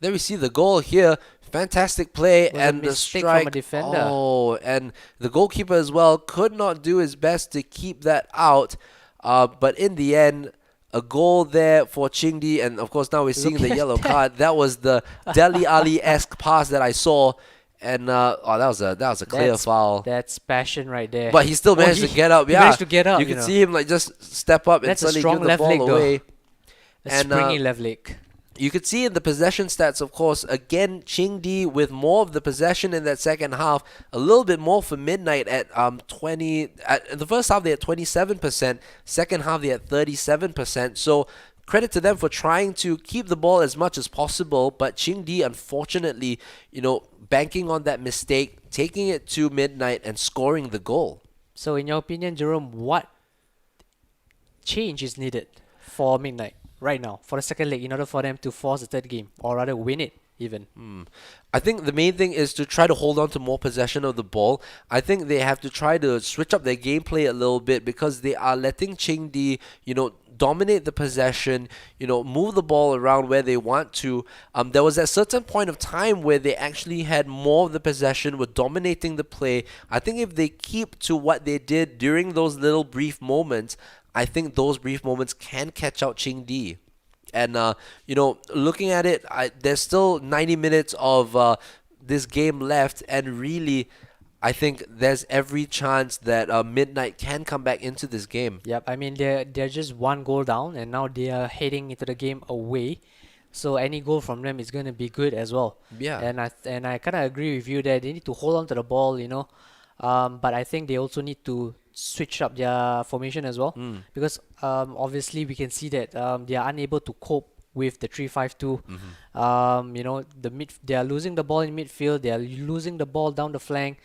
There we see the goal here. Fantastic play, and the strike strike. From a defender. Oh, and the goalkeeper as well could not do his best to keep that out. But in the end, a goal there for Ching Di, and of course now we're seeing the yellow card. That was the Dele Alli-esque pass that I saw. And that was a clear foul. That's passion right there. But he still managed to get up. Yeah, he managed to get up. You can see him like just step up and that's suddenly a strong give the left ball leg away. A springy left leg. You could see in the possession stats, of course, again, Qingdi with more of the possession in that second half, a little bit more for Midnight at 20. In the first half, they had 27%. Second half, they had 37%. So credit to them for trying to keep the ball as much as possible. But Qingdi, unfortunately, banking on that mistake, taking it to Midnight and scoring the goal. So, in your opinion, Jerome, what change is needed for Midnight right now for the second leg in order for them to force the third game, or rather win it even? I think the main thing is to try to hold on to more possession of the ball. I think they have to try to switch up their gameplay a little bit because they are letting Qingdi, dominate the possession, move the ball around where they want to. There was a certain point of time where they actually had more of the possession, were dominating the play. I think if they keep to what they did during those little brief moments, I think those brief moments can catch out Qingdi. And, looking at it, there's still 90 minutes of this game left. And really, I think there's every chance that Midnight can come back into this game. Yep, I mean, they're just one goal down, and now they are heading into the game away. So any goal from them is going to be good as well. Yeah. And I kind of agree with you that they need to hold on to the ball, but I think they also need to switch up their formation as well, because obviously we can see that they are unable to cope with the 3-5-2. They are losing the ball in midfield, they are losing the ball down the flank.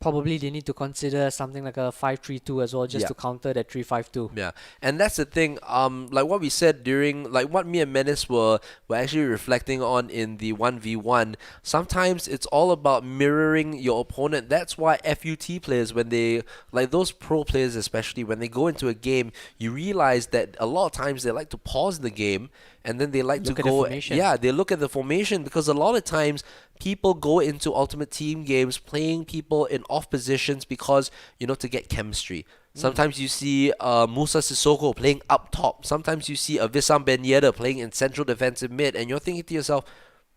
Probably they need to consider something like a 5-3-2 as well, just to counter that 3-5-2. Yeah, and that's the thing. Like what we said during, like what me and Menace were actually reflecting on in the 1v1. Sometimes it's all about mirroring your opponent. That's why FUT players, when they, like those pro players especially, when they go into a game, you realize that a lot of times they like to pause the game and then they like Look to at the go. formation. Yeah, they look at the formation because a lot of times people go into Ultimate Team games playing people in off positions because, to get chemistry. Sometimes you see Musa Sissoko playing up top. Sometimes you see a Wissam Ben Yedder playing in central defensive mid, and you're thinking to yourself,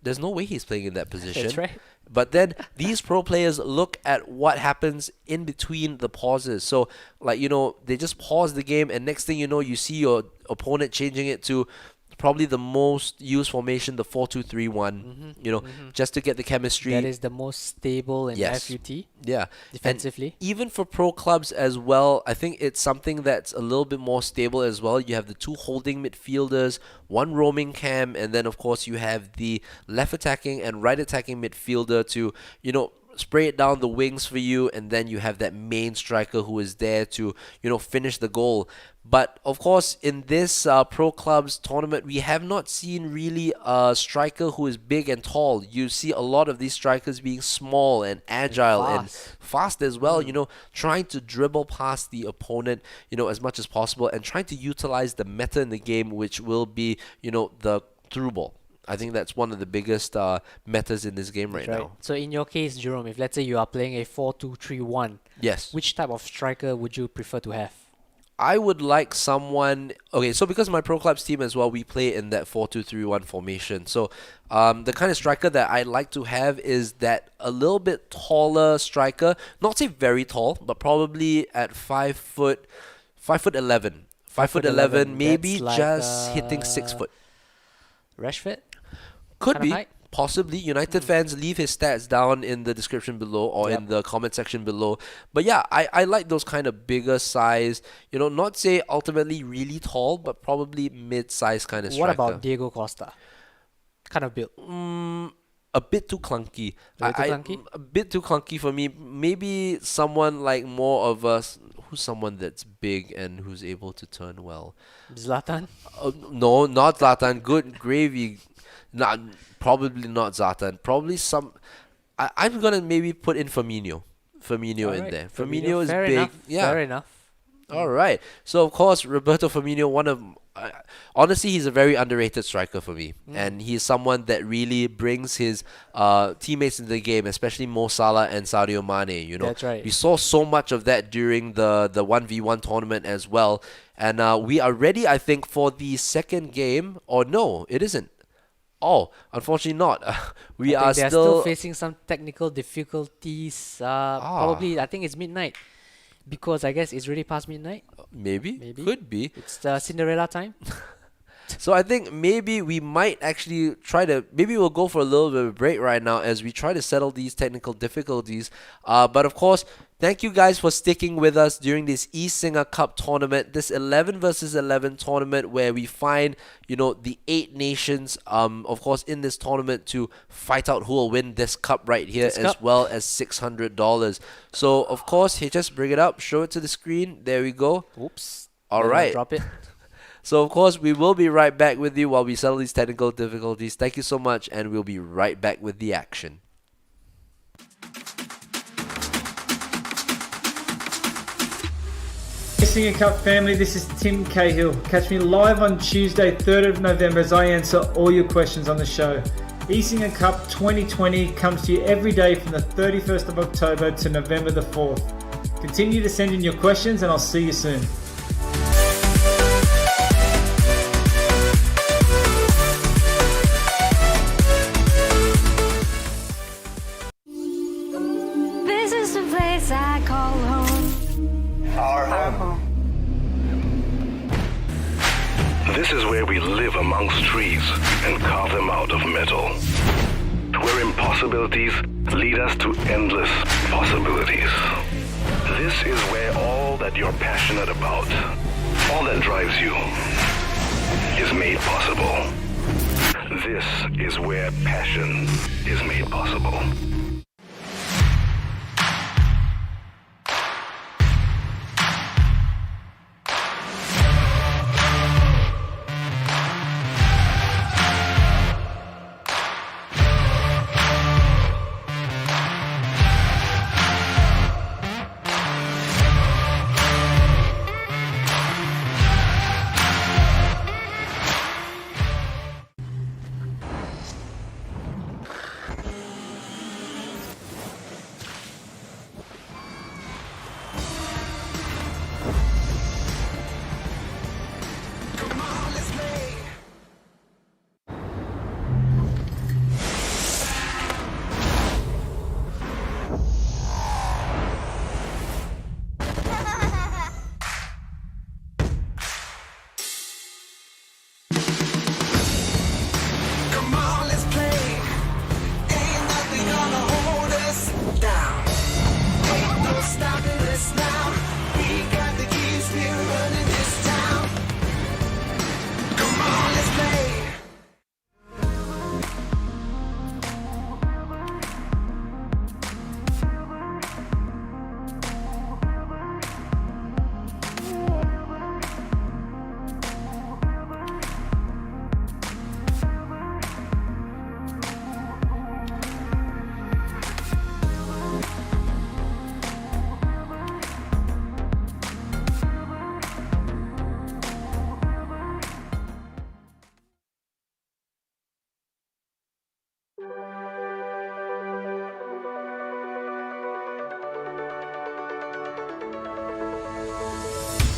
there's no way he's playing in that position. That's right. But then these pro players look at what happens in between the pauses. So, they just pause the game, and next thing you know, you see your opponent changing it to probably the most used formation, the 4-2-3-1, just to get the chemistry. That is the most stable in Yes. FUT Yeah. defensively. And even for pro clubs as well, I think it's something that's a little bit more stable as well. You have the two holding midfielders, one roaming cam, and then of course you have the left attacking and right attacking midfielder to, spray it down the wings for you, and then you have that main striker who is there to, finish the goal. But of course, in this Pro Clubs tournament, we have not seen really a striker who is big and tall. You see a lot of these strikers being small and agile and fast as well, trying to dribble past the opponent, as much as possible, and trying to utilize the meta in the game, which will be, the through ball. I think that's one of the biggest metas in this game right now. So in your case, Jerome, if let's say you are playing a 4-2-3-1, Yes. which type of striker would you prefer to have? I would like someone. Okay, so because my Pro Clubs team as well, we play in that 4-2-3-1 formation. So the kind of striker that I like to have is that a little bit taller striker. Not say very tall, but probably at 5'11". 5'11", maybe That's like, just hitting 6 foot. Rashford? Could Kinda be. height? Possibly. United fans, leave his stats down in the description below or in the comment section below. But yeah, I like those kind of bigger size, not say ultimately really tall, but probably mid-size kind of striker. What about Diego Costa? Kind of built. A bit too clunky. Clunky? A bit too clunky for me. Maybe someone like more of who's someone that's big and who's able to turn well. Zlatan? No, not Zlatan. Good gravy. Nah, probably not Zlatan. Probably I'm gonna maybe put in Firmino. Firmino in there. Firmino is Fair big. enough. Yeah. Fair enough. All right. So of course, Roberto Firmino, honestly, he's a very underrated striker for me, and he's someone that really brings his teammates into the game, especially Mo Salah and Sadio Mane. That's right. We saw so much of that during the 1v1 tournament as well, and we are ready, I think, for the second game. Or no, it isn't. Oh, unfortunately not. We are They're still facing some technical difficulties. Probably, I think it's midnight. Because I guess it's already past midnight. Maybe. Maybe. Could be. It's the Cinderella time. So I think maybe we might actually maybe we'll go for a little bit of a break right now as we try to settle these technical difficulties. But of course, thank you guys for sticking with us during this eSinga Cup tournament, this 11 versus 11 tournament where we find, the 8 nations, of course, in this tournament to fight out who will win this cup right here, as well as $600. So, of course, just bring it up, show it to the screen. There we go. Oops. All right. Drop it. So, of course, we will be right back with you while we settle these technical difficulties. Thank you so much, and we'll be right back with the action. eSinga Cup family, this is Tim Cahill. Catch me live on Tuesday, 3rd of November as I answer all your questions on the show. eSinga Cup 2020 comes to you every day from the 31st of October to November the 4th. Continue to send in your questions and I'll see you soon. This is the place I call home. Our home. This is where we live amongst trees and carve them out of metal. Where impossibilities lead us to endless possibilities. This is where all that you're passionate about, all that drives you, is made possible. This is where passion is made possible.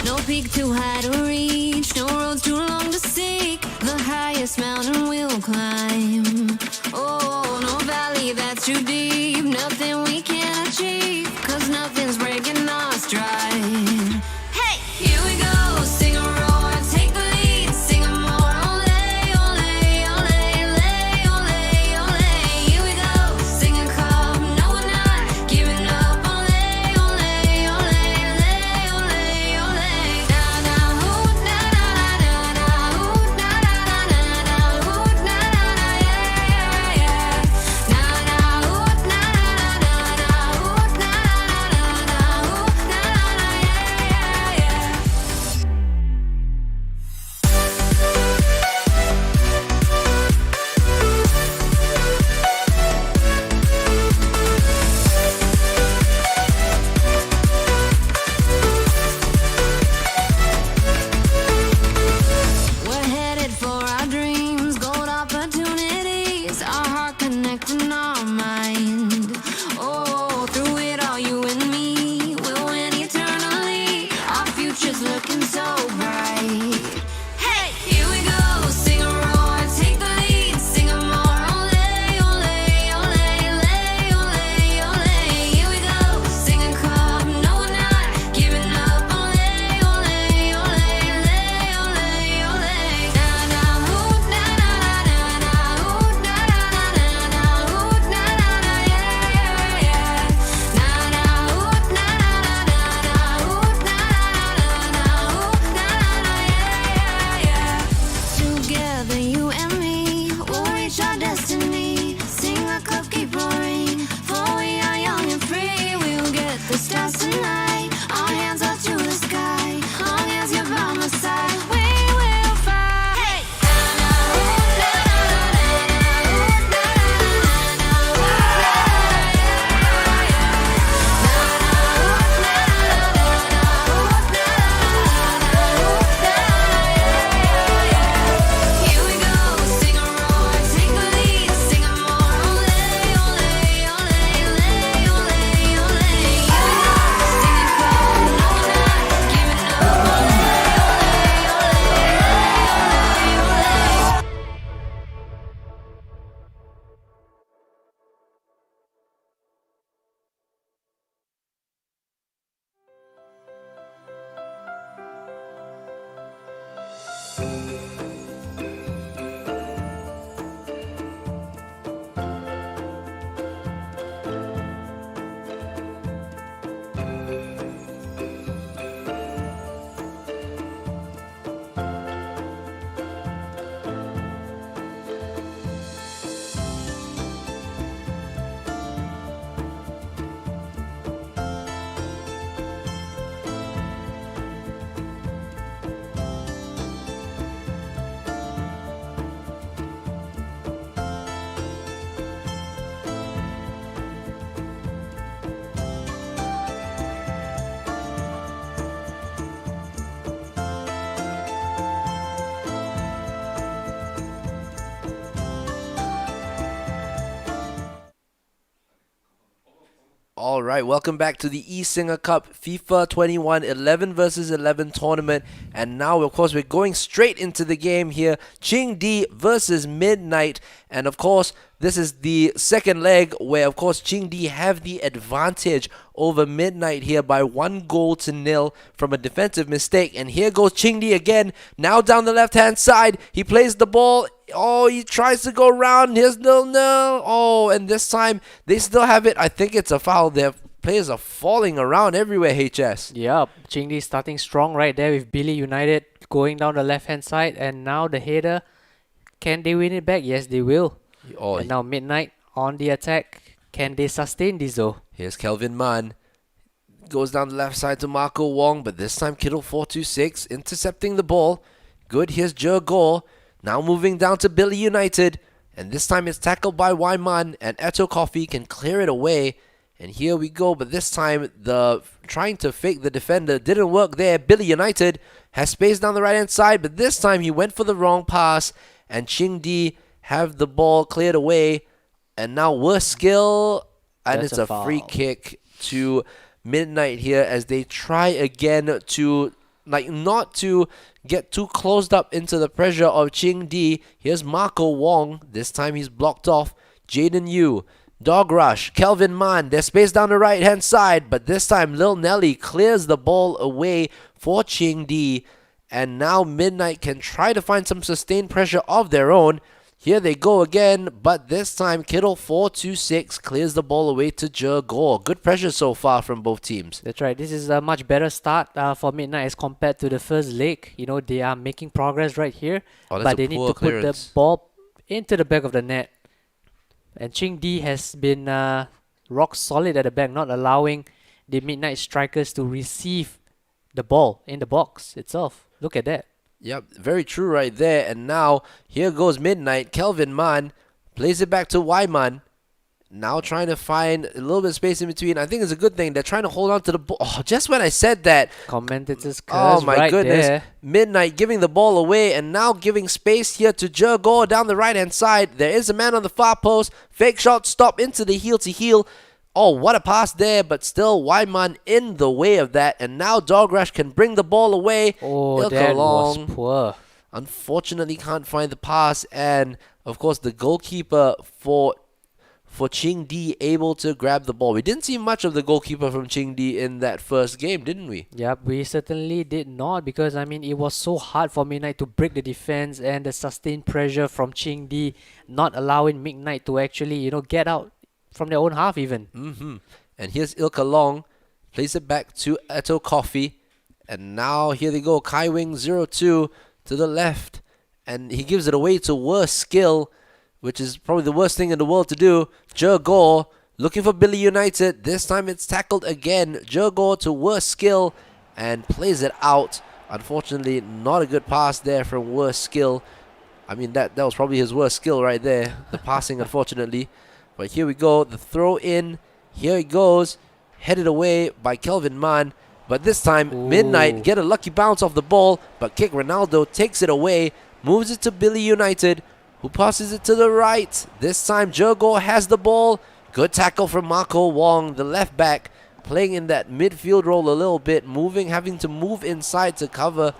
No peak too high to reach, no roads too long to seek. The highest mountain we'll climb. Oh, no valley that's too deep, nothing we can't achieve, 'cause nothing's breaking our stride. Hey, here we go, sing a roar, take the lead, sing a more. Ole, ole, ole, ole, ole, ole. Here we go, sing a cup, no we're not giving up. Ole, ole, ole, ole, ole, ole. Na na ooh, na na na na ooh, na na na na ooh, na na na yeah yeah yeah. Na na ooh, na All right, welcome back to the eSinga Cup FIFA 21 11 versus 11 tournament. And now, of course, we're going straight into the game here. Ching Di versus Midnight. And of course, this is the second leg where, of course, Ching Di have the advantage over Midnight here by 1-0 from a defensive mistake. And here goes Ching Di again. Now down the left-hand side, he plays the ball. Oh, he tries to go around. Here's no. Oh, and this time they still have it. I think it's a foul. Their players are falling around everywhere, HS. Yep, Ching Di starting strong right there with Billy United going down the left-hand side. And now the header. Can they win it back? Yes, they will. Oh, And now Midnight on the attack. Can they sustain this though? here's Kelvin Mann. Goes down the left side to Marco Wong, but this time Kittle 426 intercepting the ball. Good, here's Jer Gore. Now moving down to Billy United. And this time it's tackled by Wyman, and Eto Coffee can clear it away. And here we go, but this time the trying to fake the defender didn't work there. Billy United has space down the right-hand side, but this time he went for the wrong pass. And Ching Di have the ball cleared away. And now worst skill, and That's it's a a free foul. kick to Midnight here as they try again to not to get too closed up into the pressure of Ching Di. Here's Marco Wong. This time he's blocked off. Jaden Yu. Dog Rush. Kelvin Mann. There's space down the right hand side. But this time Lil Nelly clears the ball away for Ching Di. And now Midnight can try to find some sustained pressure of their own. Here they go again, but this time Kittle 426 clears the ball away to Jer Gore. Good pressure so far from both teams. That's right. This is a much better start for Midnight as compared to the first leg. You know, they are making progress right here, Oh, that's but a they need poor to put clearance. the ball into the back of the net. And Ching Di has been rock solid at the back, not allowing the Midnight strikers to receive the ball in the box itself. Look at that. Yep, very true right there. And now here goes Midnight. Kelvin Mann plays it back to Wyman. Now trying to find a little bit of space in between. I think it's a good thing. They're trying to hold on to the ball. Oh, just when I said that. Commentators Oh curse my right goodness. there. Midnight giving the ball away and now giving space here to Jer Gore down the right hand side. There is a man on the far post. Fake shot stop into the heel to heel. Oh, what a pass there, but still Wyman in the way of that. And now Dog Rush can bring the ball away. Oh, Ilka that Long was poor. unfortunately can't find the pass. And of course the goalkeeper for Ching Di able to grab the ball. We didn't see much of the goalkeeper from Ching Di in that first game, didn't we? Yep, we certainly did not, because I mean it was so hard for Midnight to break the defense and the sustained pressure from Ching Di, not allowing Midnight to actually get out from their own half even. And here's Ilka Long. Plays it back to Eto Coffee. And now here they go. Kai Wing 0-2 to the left. And he gives it away to Worst Skill, which is probably the worst thing in the world to do. Jer Gore looking for Billy United. This time it's tackled again. Jer Gore to Worst Skill and plays it out. Unfortunately, not a good pass there from Worst Skill. I mean, that was probably his worst skill right there. The passing, unfortunately. But here we go. The throw in. Here it goes. Headed away by Kelvin Mann. But this time, Ooh. Midnight get a lucky bounce off the ball. But Kick Ronaldo takes it away. Moves it to Billy United, who passes it to the right. This time, Jer Gore has the ball. Good tackle from Marco Wong, the left back. Playing in that midfield role a little bit. Having to move inside to cover.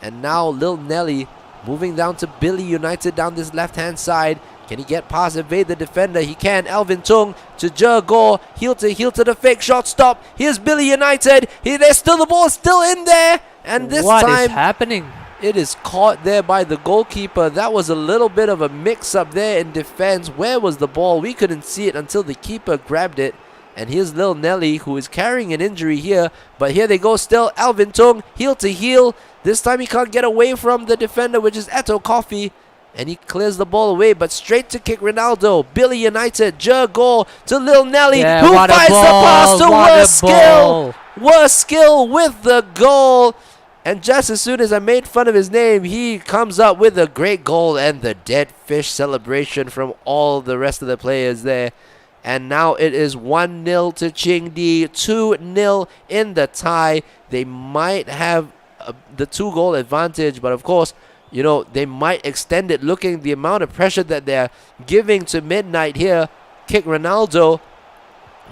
And now Lil Nelly moving down to Billy United down this left-hand side. Can he get past, evade the defender? He can. Alvin Tung to Jer Gore. Heel to the fake shot stop. Here's Billy United. There's still the ball still in there. And this What is time happening? it is caught there by the goalkeeper. That was a little bit of a mix-up there in defense. Where was the ball? We couldn't see it until the keeper grabbed it. And here's Lil Nelly, who is carrying an injury here. But here they go still. Alvin Tung, heel to heel. This time he can't get away from the defender, which is Eto Coffee. And he clears the ball away, but straight to Kick Ronaldo. Billy United, Jer Gore to Lil Nelly, Yeah, who what a finds the pass to ball, what a Worst Skill. ball. Worst Skill with the goal. And just as soon as I made fun of his name, he comes up with a great goal and the dead fish celebration from all the rest of the players there. And now it is 1-0 to Ching Di, 2-0 in the tie. They might have the 2-goal advantage, but of course, they might extend it, looking the amount of pressure that they're giving to Midnight here. Kick Ronaldo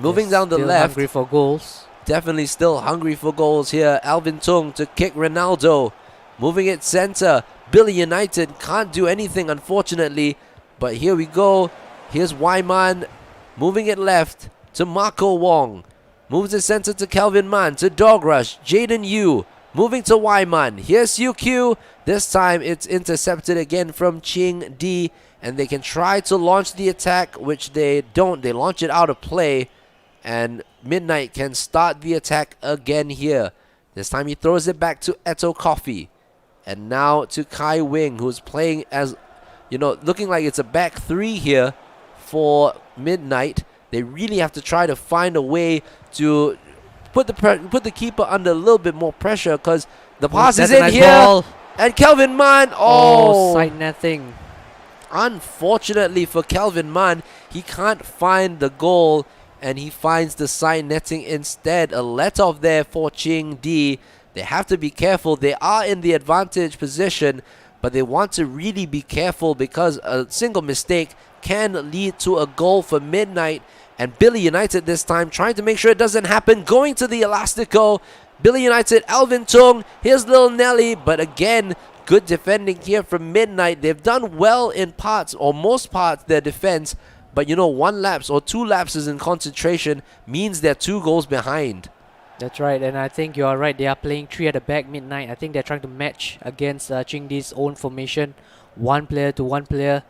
Moving They're down the still left, hungry for goals. definitely still hungry for goals here. Alvin Tung to kick Ronaldo. Moving it center. Billy United can't do anything, unfortunately. But here we go. Here's Wyman moving it left to Marco Wong. Moves it center to Kelvin Mann to Dog Rush. Jaden Yu moving to Wyman. Here's UQ. This time it's intercepted again from Ching D. And they can try to launch the attack, which they don't. They launch it out of play. And Midnight can start the attack again here. This time he throws it back to Eto Coffee. And now to Kai Wing, who's playing as, looking like it's a back three here for Midnight. They really have to try to find a way to put the keeper under a little bit more pressure, because the pass is in here. Ball. And Kelvin Mann, side netting. Unfortunately for Kelvin Mann, he can't find the goal, and he finds the side netting instead. A let-off there for Ching D. They have to be careful. They are in the advantage position, but they want to really be careful, because a single mistake can lead to a goal for Midnight. And Billy United this time trying to make sure it doesn't happen. Going to the Elastico. Billy United, Alvin Tung. Here's Lil Nelly. But again, good defending here from Midnight. They've done well in parts, or most parts, their defense. But one lapse or two lapses in concentration means they're 2 goals behind. That's right, and I think you are right. They are playing 3 at the back, Midnight. I think they're trying to match against Chingdi's own formation, 1 player to 1 player.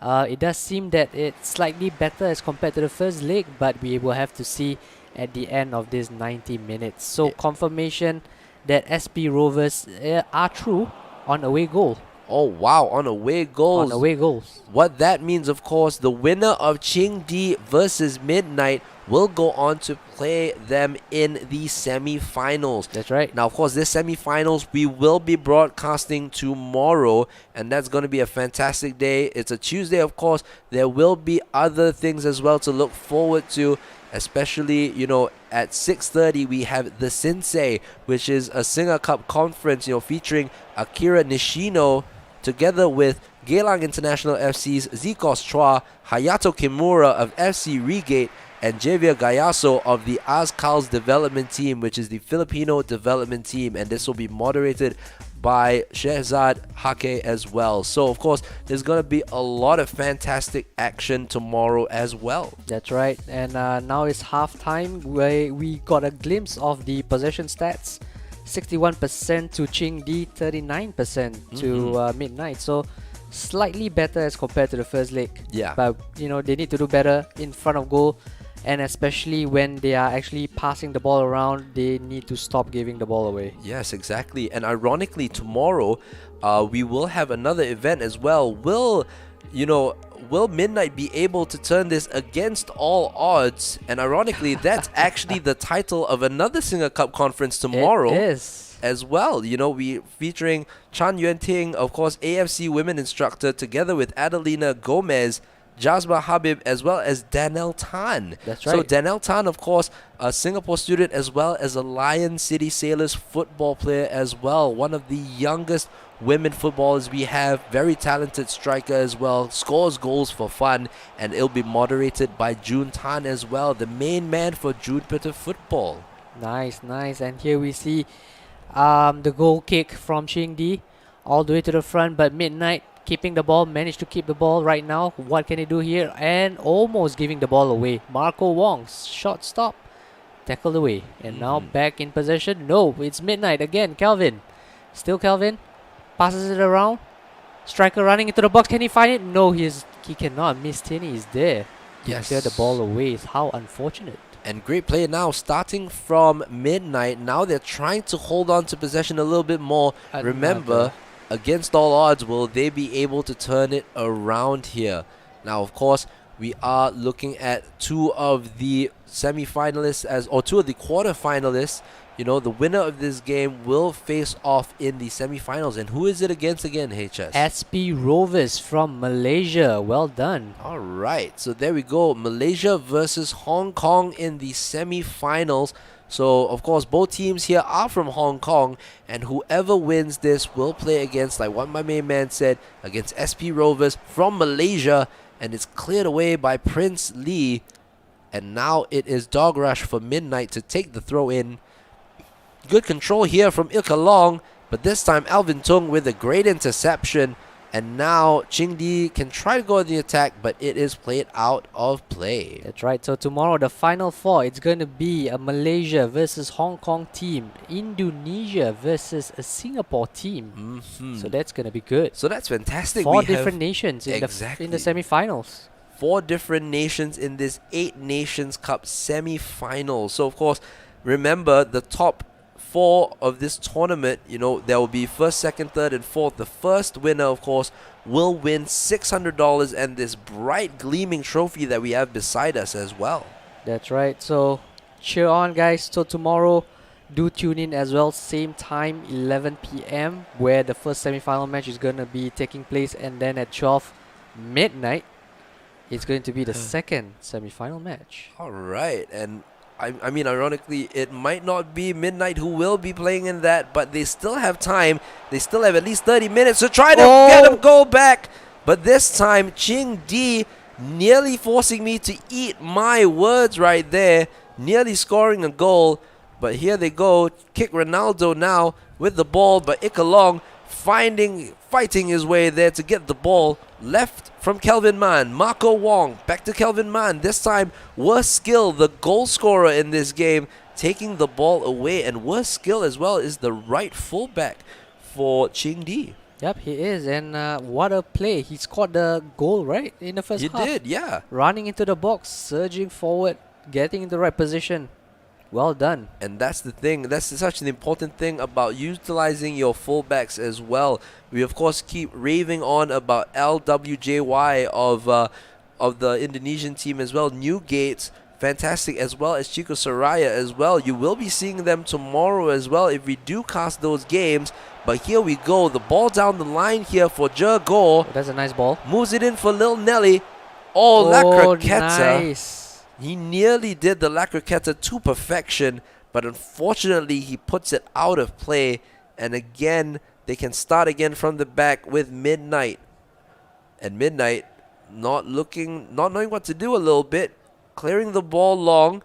It does seem that it's slightly better as compared to the first leg, but we will have to see at the end of this 90 minutes. So confirmation that SP Rovers are true on away goal. Oh wow, on away goals. On away goals. What that means, of course, the winner of Chingdi versus Midnight will go on to play them in the semi-finals. That's right. Now, of course, this semi-finals we will be broadcasting tomorrow, and that's going to be a fantastic day. It's a Tuesday, of course. There will be other things as well to look forward to, especially, at 6:30 we have the Sensei, which is a Esinga Cup conference, featuring Akira Nishino together with Geylang International FC's Zikos Chua, Hayato Kimura of FC Regate, and Javier Gayaso of the Azcals development team, which is the Filipino development team, and this will be moderated by Shehzad Hake as well. So of course there's going to be a lot of fantastic action tomorrow as well. That's right, and now it's halftime where we got a glimpse of the possession stats. 61% to Chingdi, 39% to Midnight. So slightly better as compared to the first leg. Yeah. But they need to do better in front of goal, and especially when they are actually passing the ball around, they need to stop giving the ball away. Yes, exactly. And ironically, tomorrow we will have another event as well. Will Midnight be able to turn this against all odds? And ironically, that's actually the title of another Esinga Cup conference tomorrow. It is. As well, we featuring Chan Yuan Ting, of course, AFC women instructor, together with Adelina Gomez, Jasma Habib, as well as Danelle Tan. That's So right. Danelle Tan, of course, a Singapore student, as well as a Lion City Sailors football player as well. One of the youngest women footballers we have. Very talented striker as well. Scores goals for fun. And it'll be moderated by June Tan as well, the main man for Jupiter Football. Nice. And here we see the goal kick from Chingdi all the way to the front, but Midnight keeping the ball, managed to keep the ball right now. What can he do here? And almost giving the ball away. Marco Wong's shot stop, tackled away, and now back in possession. No, it's Midnight again. Kelvin, still Kelvin, passes it around. Striker running into the box. Can he find it? No, he cannot. Miss Tierney is there to Yes. clear the ball away. How unfortunate. And great play now, starting from Midnight. Now they're trying to hold on to possession a little bit more. Remember, against all odds, will they be able to turn it around here? Now, of course, we are looking at 2 of the semi-finalists or 2 of the quarter-finalists. The winner of this game will face off in the semi-finals. And who is it against again, HS? SP Rovers from Malaysia. Well done. All right, so there we go. Malaysia versus Hong Kong in the semi-finals. So, of course, both teams here are from Hong Kong, and whoever wins this will play against, like what my main man said, against SP Rovers from Malaysia, and it's cleared away by Prince Lee. And now it is Dog Rush for Midnight to take the throw in. Good control here from Ikalong, but this time Alvin Tung with a great interception. And now Chingdi can try to go on the attack, but it is played out of play. That's right. So tomorrow, the final four, it's going to be a Malaysia versus Hong Kong team, Indonesia versus a Singapore team. So that's going to be good. So that's fantastic. Four We have different nations in Exactly. the semi-finals. 4 different nations in this 8 Nations Cup semi-final. So of course, remember the top 4 of this tournament, there will be first, second, third, and fourth. The first winner, of course, will win $600 and this bright gleaming trophy that we have beside us as well. That's right. So cheer on, guys. So tomorrow, do tune in as well. Same time, 11 p.m., where the first semi-final match is going to be taking place, and then at 12 midnight, it's going to be the second semi-final match. All right, and I mean, ironically, it might not be Midnight who will be playing in that, but they still have time. They still have at least 30 minutes to try to get him go back. But this time, Ching Di nearly forcing me to eat my words right there, nearly scoring a goal. But here they go, kick Ronaldo now with the ball, but Ikalong fighting his way there to get the ball. Left from Kelvin Mann, Marco Wong, back to Kelvin Mann. This time, Worst Skill, the goal scorer in this game, taking the ball away. And Worst Skill as well is the right fullback for Ching Di. Yep, he is. And what a play. He scored the goal, right, in the first half. He did, yeah. Running into the box, surging forward, getting in the right position. Well done. And that's the thing. That's such an important thing about utilizing your fullbacks as well. We of course keep raving on about LWJY of the Indonesian team as well. Newgate, fantastic, as well as Chico Soraya as well. You will be seeing them tomorrow as well if we do cast those games. But here we go. The ball down the line here for Jergor. That's a nice ball. Moves it in for Lil Nelly. Oh, La Croqueta. Nice. He nearly did the La Croqueta to perfection, but unfortunately he puts it out of play. And again, they can start again from the back with Midnight. And Midnight not knowing what to do a little bit, clearing the ball long.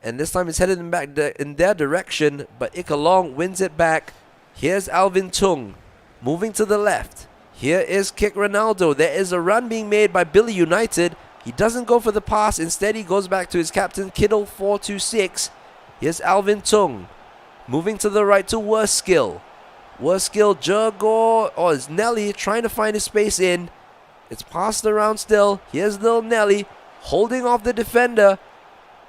And this time it's headed in their direction, but Ikalong wins it back. Here's Alvin Tung, moving to the left. Here is Kick Ronaldo. There is a run being made by Billy United. He doesn't go for the pass. Instead, he goes back to his captain, Kiddle 426. Here's Alvin Tung. Moving to the right to Worst Skill. Worst Skill, Jergor, or is Nelly trying to find his space in. It's passed around still. Here's Lil Nelly holding off the defender.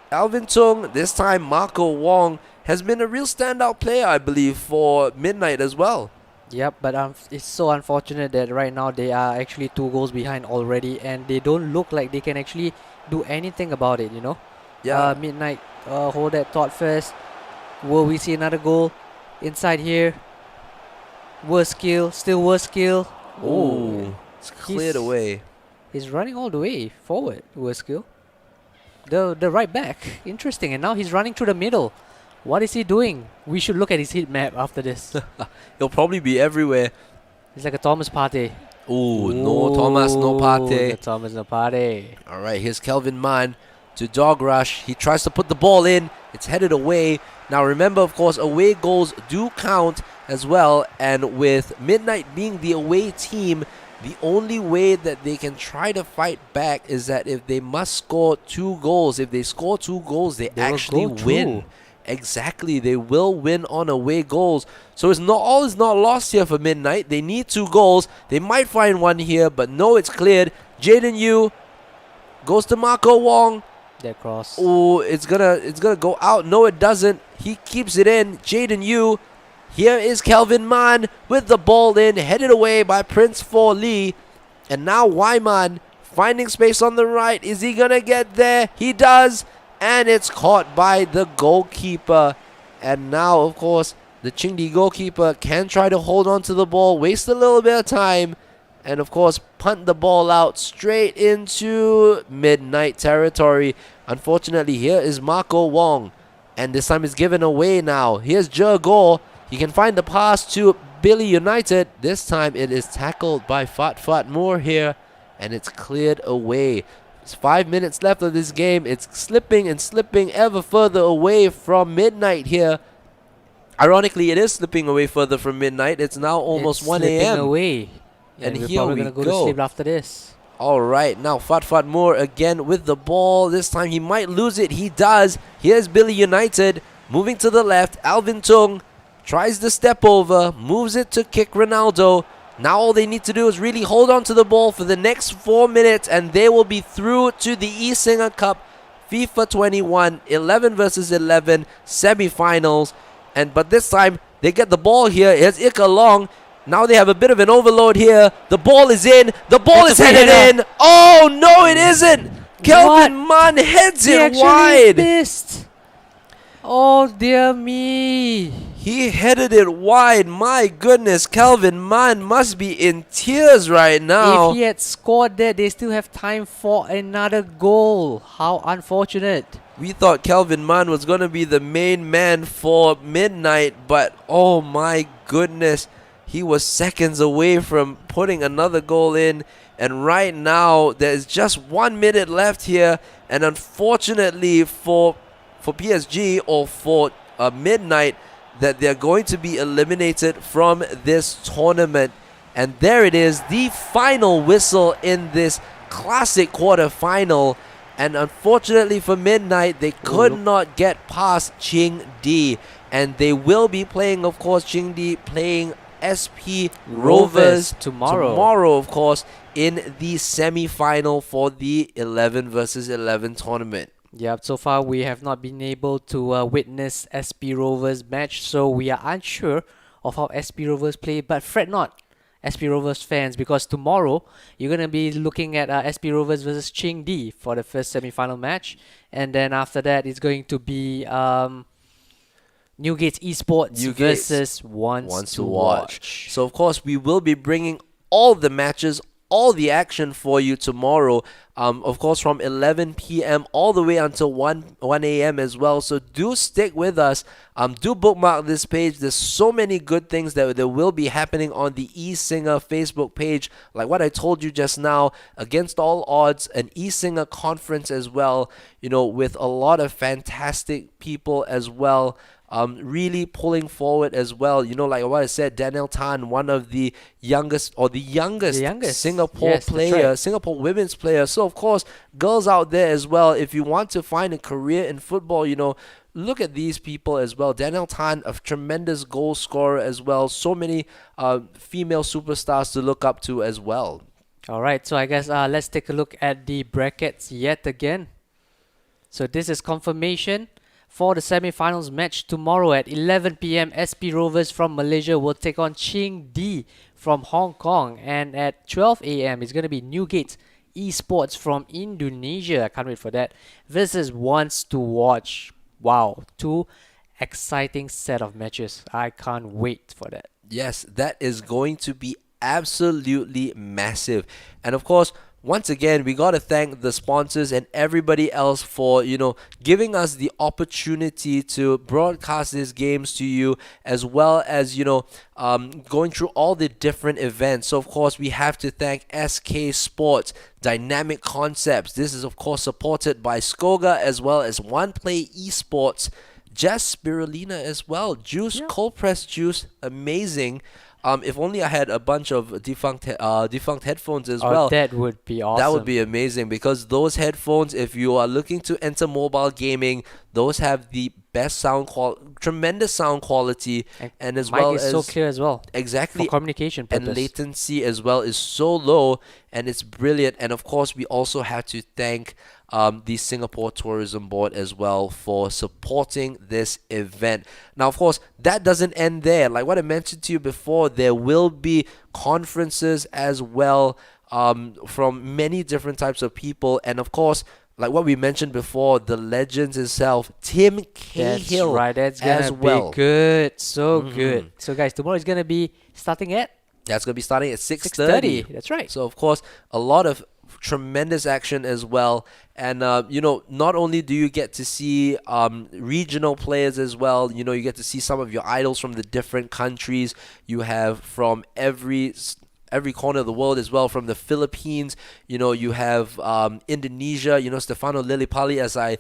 Alvin Tung, this time Marco Wong, has been a real standout player, I believe, for Midnight as well. Yep, but it's so unfortunate that right now they are actually 2 goals behind already, and they don't look like they can actually do anything about it, Yeah. Midnight, hold that thought first. Will we see another goal inside here? Worst Skill, still Worst Skill. Oh, it's cleared away. He's running all the way forward, Worst Skill. The right back, interesting, and now he's running through the middle. What is he doing? We should look at his heat map after this. He'll probably be everywhere. It's like a Thomas Partey. Ooh, no Thomas, no Partey. No Thomas, no Partey. All right, here's Kelvin Mann to Dog Rush. He tries to put the ball in. It's headed away. Now remember, of course, away goals do count as well. And with Midnight being the away team, the only way that they can try to fight back is that if they must score 2 goals. If they score 2 goals, they actually will go win. through. Exactly, they will win on away goals. So all is not lost here for Midnight. They need 2 goals. They might find one here, but no, it's cleared. Jaden Yu goes to Marco Wong. That cross. Oh, it's gonna go out. No, it doesn't. He keeps it in. Jaden Yu. Here is Kelvin Mann with the ball in, headed away by Prince 4 Lee. And now Wyman finding space on the right. Is he gonna get there? He does. And it's caught by the goalkeeper. And now, of course, the Chingdi goalkeeper can try to hold on to the ball, waste a little bit of time, and, of course, punt the ball out straight into Midnight territory. Unfortunately, here is Marco Wong. And this time it's given away now. Here's Jergor. He can find the pass to Billy United. This time it is tackled by Fat Moore here. And it's cleared away. It's 5 minutes left of this game. It's slipping and slipping ever further away from midnight here. Ironically, it is slipping away further from midnight. It's now almost It's 1 slipping a.m. away. And we're here probably we gonna go go. to sleep after this. All right, now Fat Moore again with the ball. This time he might lose it. He does. Here's Billy United moving to the left. Alvin Tung tries the step over, moves it to kick Ronaldo. Now all they need to do is really hold on to the ball for the next 4 minutes, and they will be through to the eSinga Cup FIFA 21 11 versus 11 semi-finals. But this time they get the ball here. Here's Ika Long. Now they have a bit of an overload here. The ball is in. The ball is headed in. Oh, no, it isn't. Kelvin Munn heads it wide. Missed. Oh, dear me. He headed it wide. My goodness, Kelvin Munn must be in tears right now. If he had scored that, they still have time for another goal. How unfortunate. We thought Kelvin Munn was going to be the main man for midnight, but oh my goodness. He was seconds away from putting another goal in. And right now, there's just 1 minute left here. And unfortunately for PSG or for midnight, that they're going to be eliminated from this tournament. And there it is, the final whistle in this classic quarterfinal. And unfortunately for midnight, they could not get past Ching Di. And they will be playing, of course, Ching Di playing SP Rovers tomorrow, of course, in the semi-final for the 11 versus 11 tournament. Yep, so far we have not been able to witness SP Rovers match, so we are unsure of how SP Rovers play, but fret not, SP Rovers fans, because tomorrow you're going to be looking at SP Rovers versus Ching Di for the first semi-final match, and then after that it's going to be Newgate's Esports versus Wants to Watch. So, of course, we will be bringing all the matches, all the action for you tomorrow. Of course, from 11 p.m. all the way until 1 a.m. as well. So do stick with us. Do bookmark this page. There's so many good things that will be happening on the eSinga Facebook page. Like what I told you just now, against all odds, an eSinga conference as well, with a lot of fantastic people as well. Really pulling forward as well. Like what I said, Daniel Tan, one of the youngest Singapore player, right. Singapore women's player. So of course, girls out there as well, if you want to find a career in football, look at these people as well. Daniel Tan, a tremendous goal scorer as well. So many female superstars to look up to as well. All right, so I guess let's take a look at the brackets yet again. So this is confirmation for the semi-finals match tomorrow at 11 p.m. SP Rovers from Malaysia will take on Ching Di from Hong Kong, and at 12 a.m. it's going to be Newgate Esports from Indonesia. I can't wait for that. Versus Wants to Watch. Wow, two exciting set of matches. I can't wait for that. Yes, that is going to be absolutely massive. And of course, once again, we got to thank the sponsors and everybody else for, giving us the opportunity to broadcast these games to you, as well as, going through all the different events. So, of course, we have to thank SK Sports, Dynamic Concepts. This is, of course, supported by Skoga, as well as One Play Esports, Jess Spirulina as well. Juice, cold pressed juice, amazing. If only I had a bunch of defunct headphones as well. That would be awesome. That would be amazing, because those headphones, if you are looking to enter mobile gaming, those have the best tremendous sound quality, and as well as so clear as well. Exactly. For communication purpose. And latency as well is so low, and it's brilliant. And of course, we also have to thank the Singapore Tourism Board as well for supporting this event. Now, of course, that doesn't end there. Like what I mentioned to you before, there will be conferences as well from many different types of people. And of course, like what we mentioned before, the legends itself, Tim Cahill. That's right, that's gonna be good. So good. So guys, tomorrow is gonna be starting at? That's gonna be starting at 6:30. That's right. So of course, a lot of tremendous action as well. And not only do you get to see regional players as well, you get to see some of your idols from the different countries. You have from every every corner of the world as well, from the Philippines. You have Indonesia, Stefano Lillipali, as I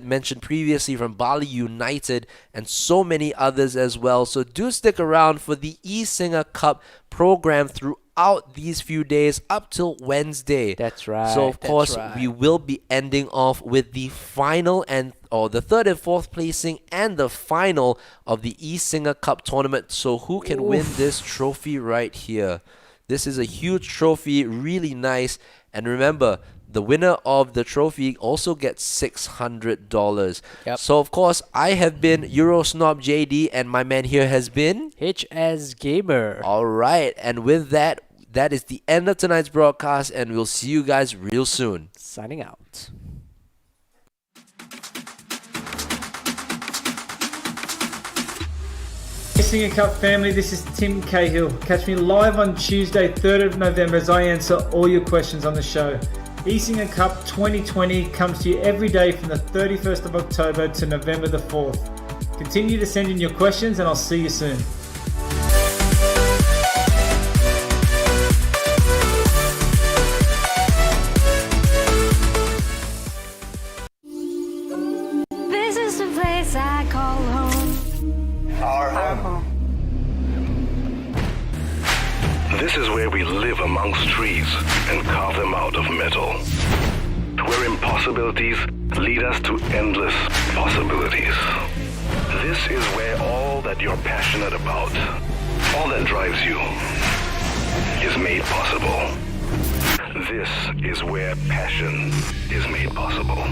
mentioned previously, from Bali United, and so many others as well. So do stick around for the eSinga Cup program throughout these few days up till Wednesday. That's right. So of course right. we will be ending off with the final the third and fourth placing and the final of the eSinga Cup tournament. So who can win this trophy right here? This is a huge trophy, really nice. And remember, the winner of the trophy also gets $600. Yep. So of course, I have been Eurosnob JD, and my man here has been HS Gamer. All right, and with that is the end of tonight's broadcast, and we'll see you guys real soon. Signing out. eSinga Cup family, this is Tim Cahill. Catch me live on Tuesday, 3rd of November as I answer all your questions on the show. eSinga Cup 2020 comes to you every day from the 31st of October to November the 4th. Continue to send in your questions and I'll see you soon. This is the place I call home. Our home. This is where we live amongst trees and carve them out of metal. Where impossibilities lead us to endless possibilities. This is where all that you're passionate about, all that drives you, is made possible. This is where passion is made possible.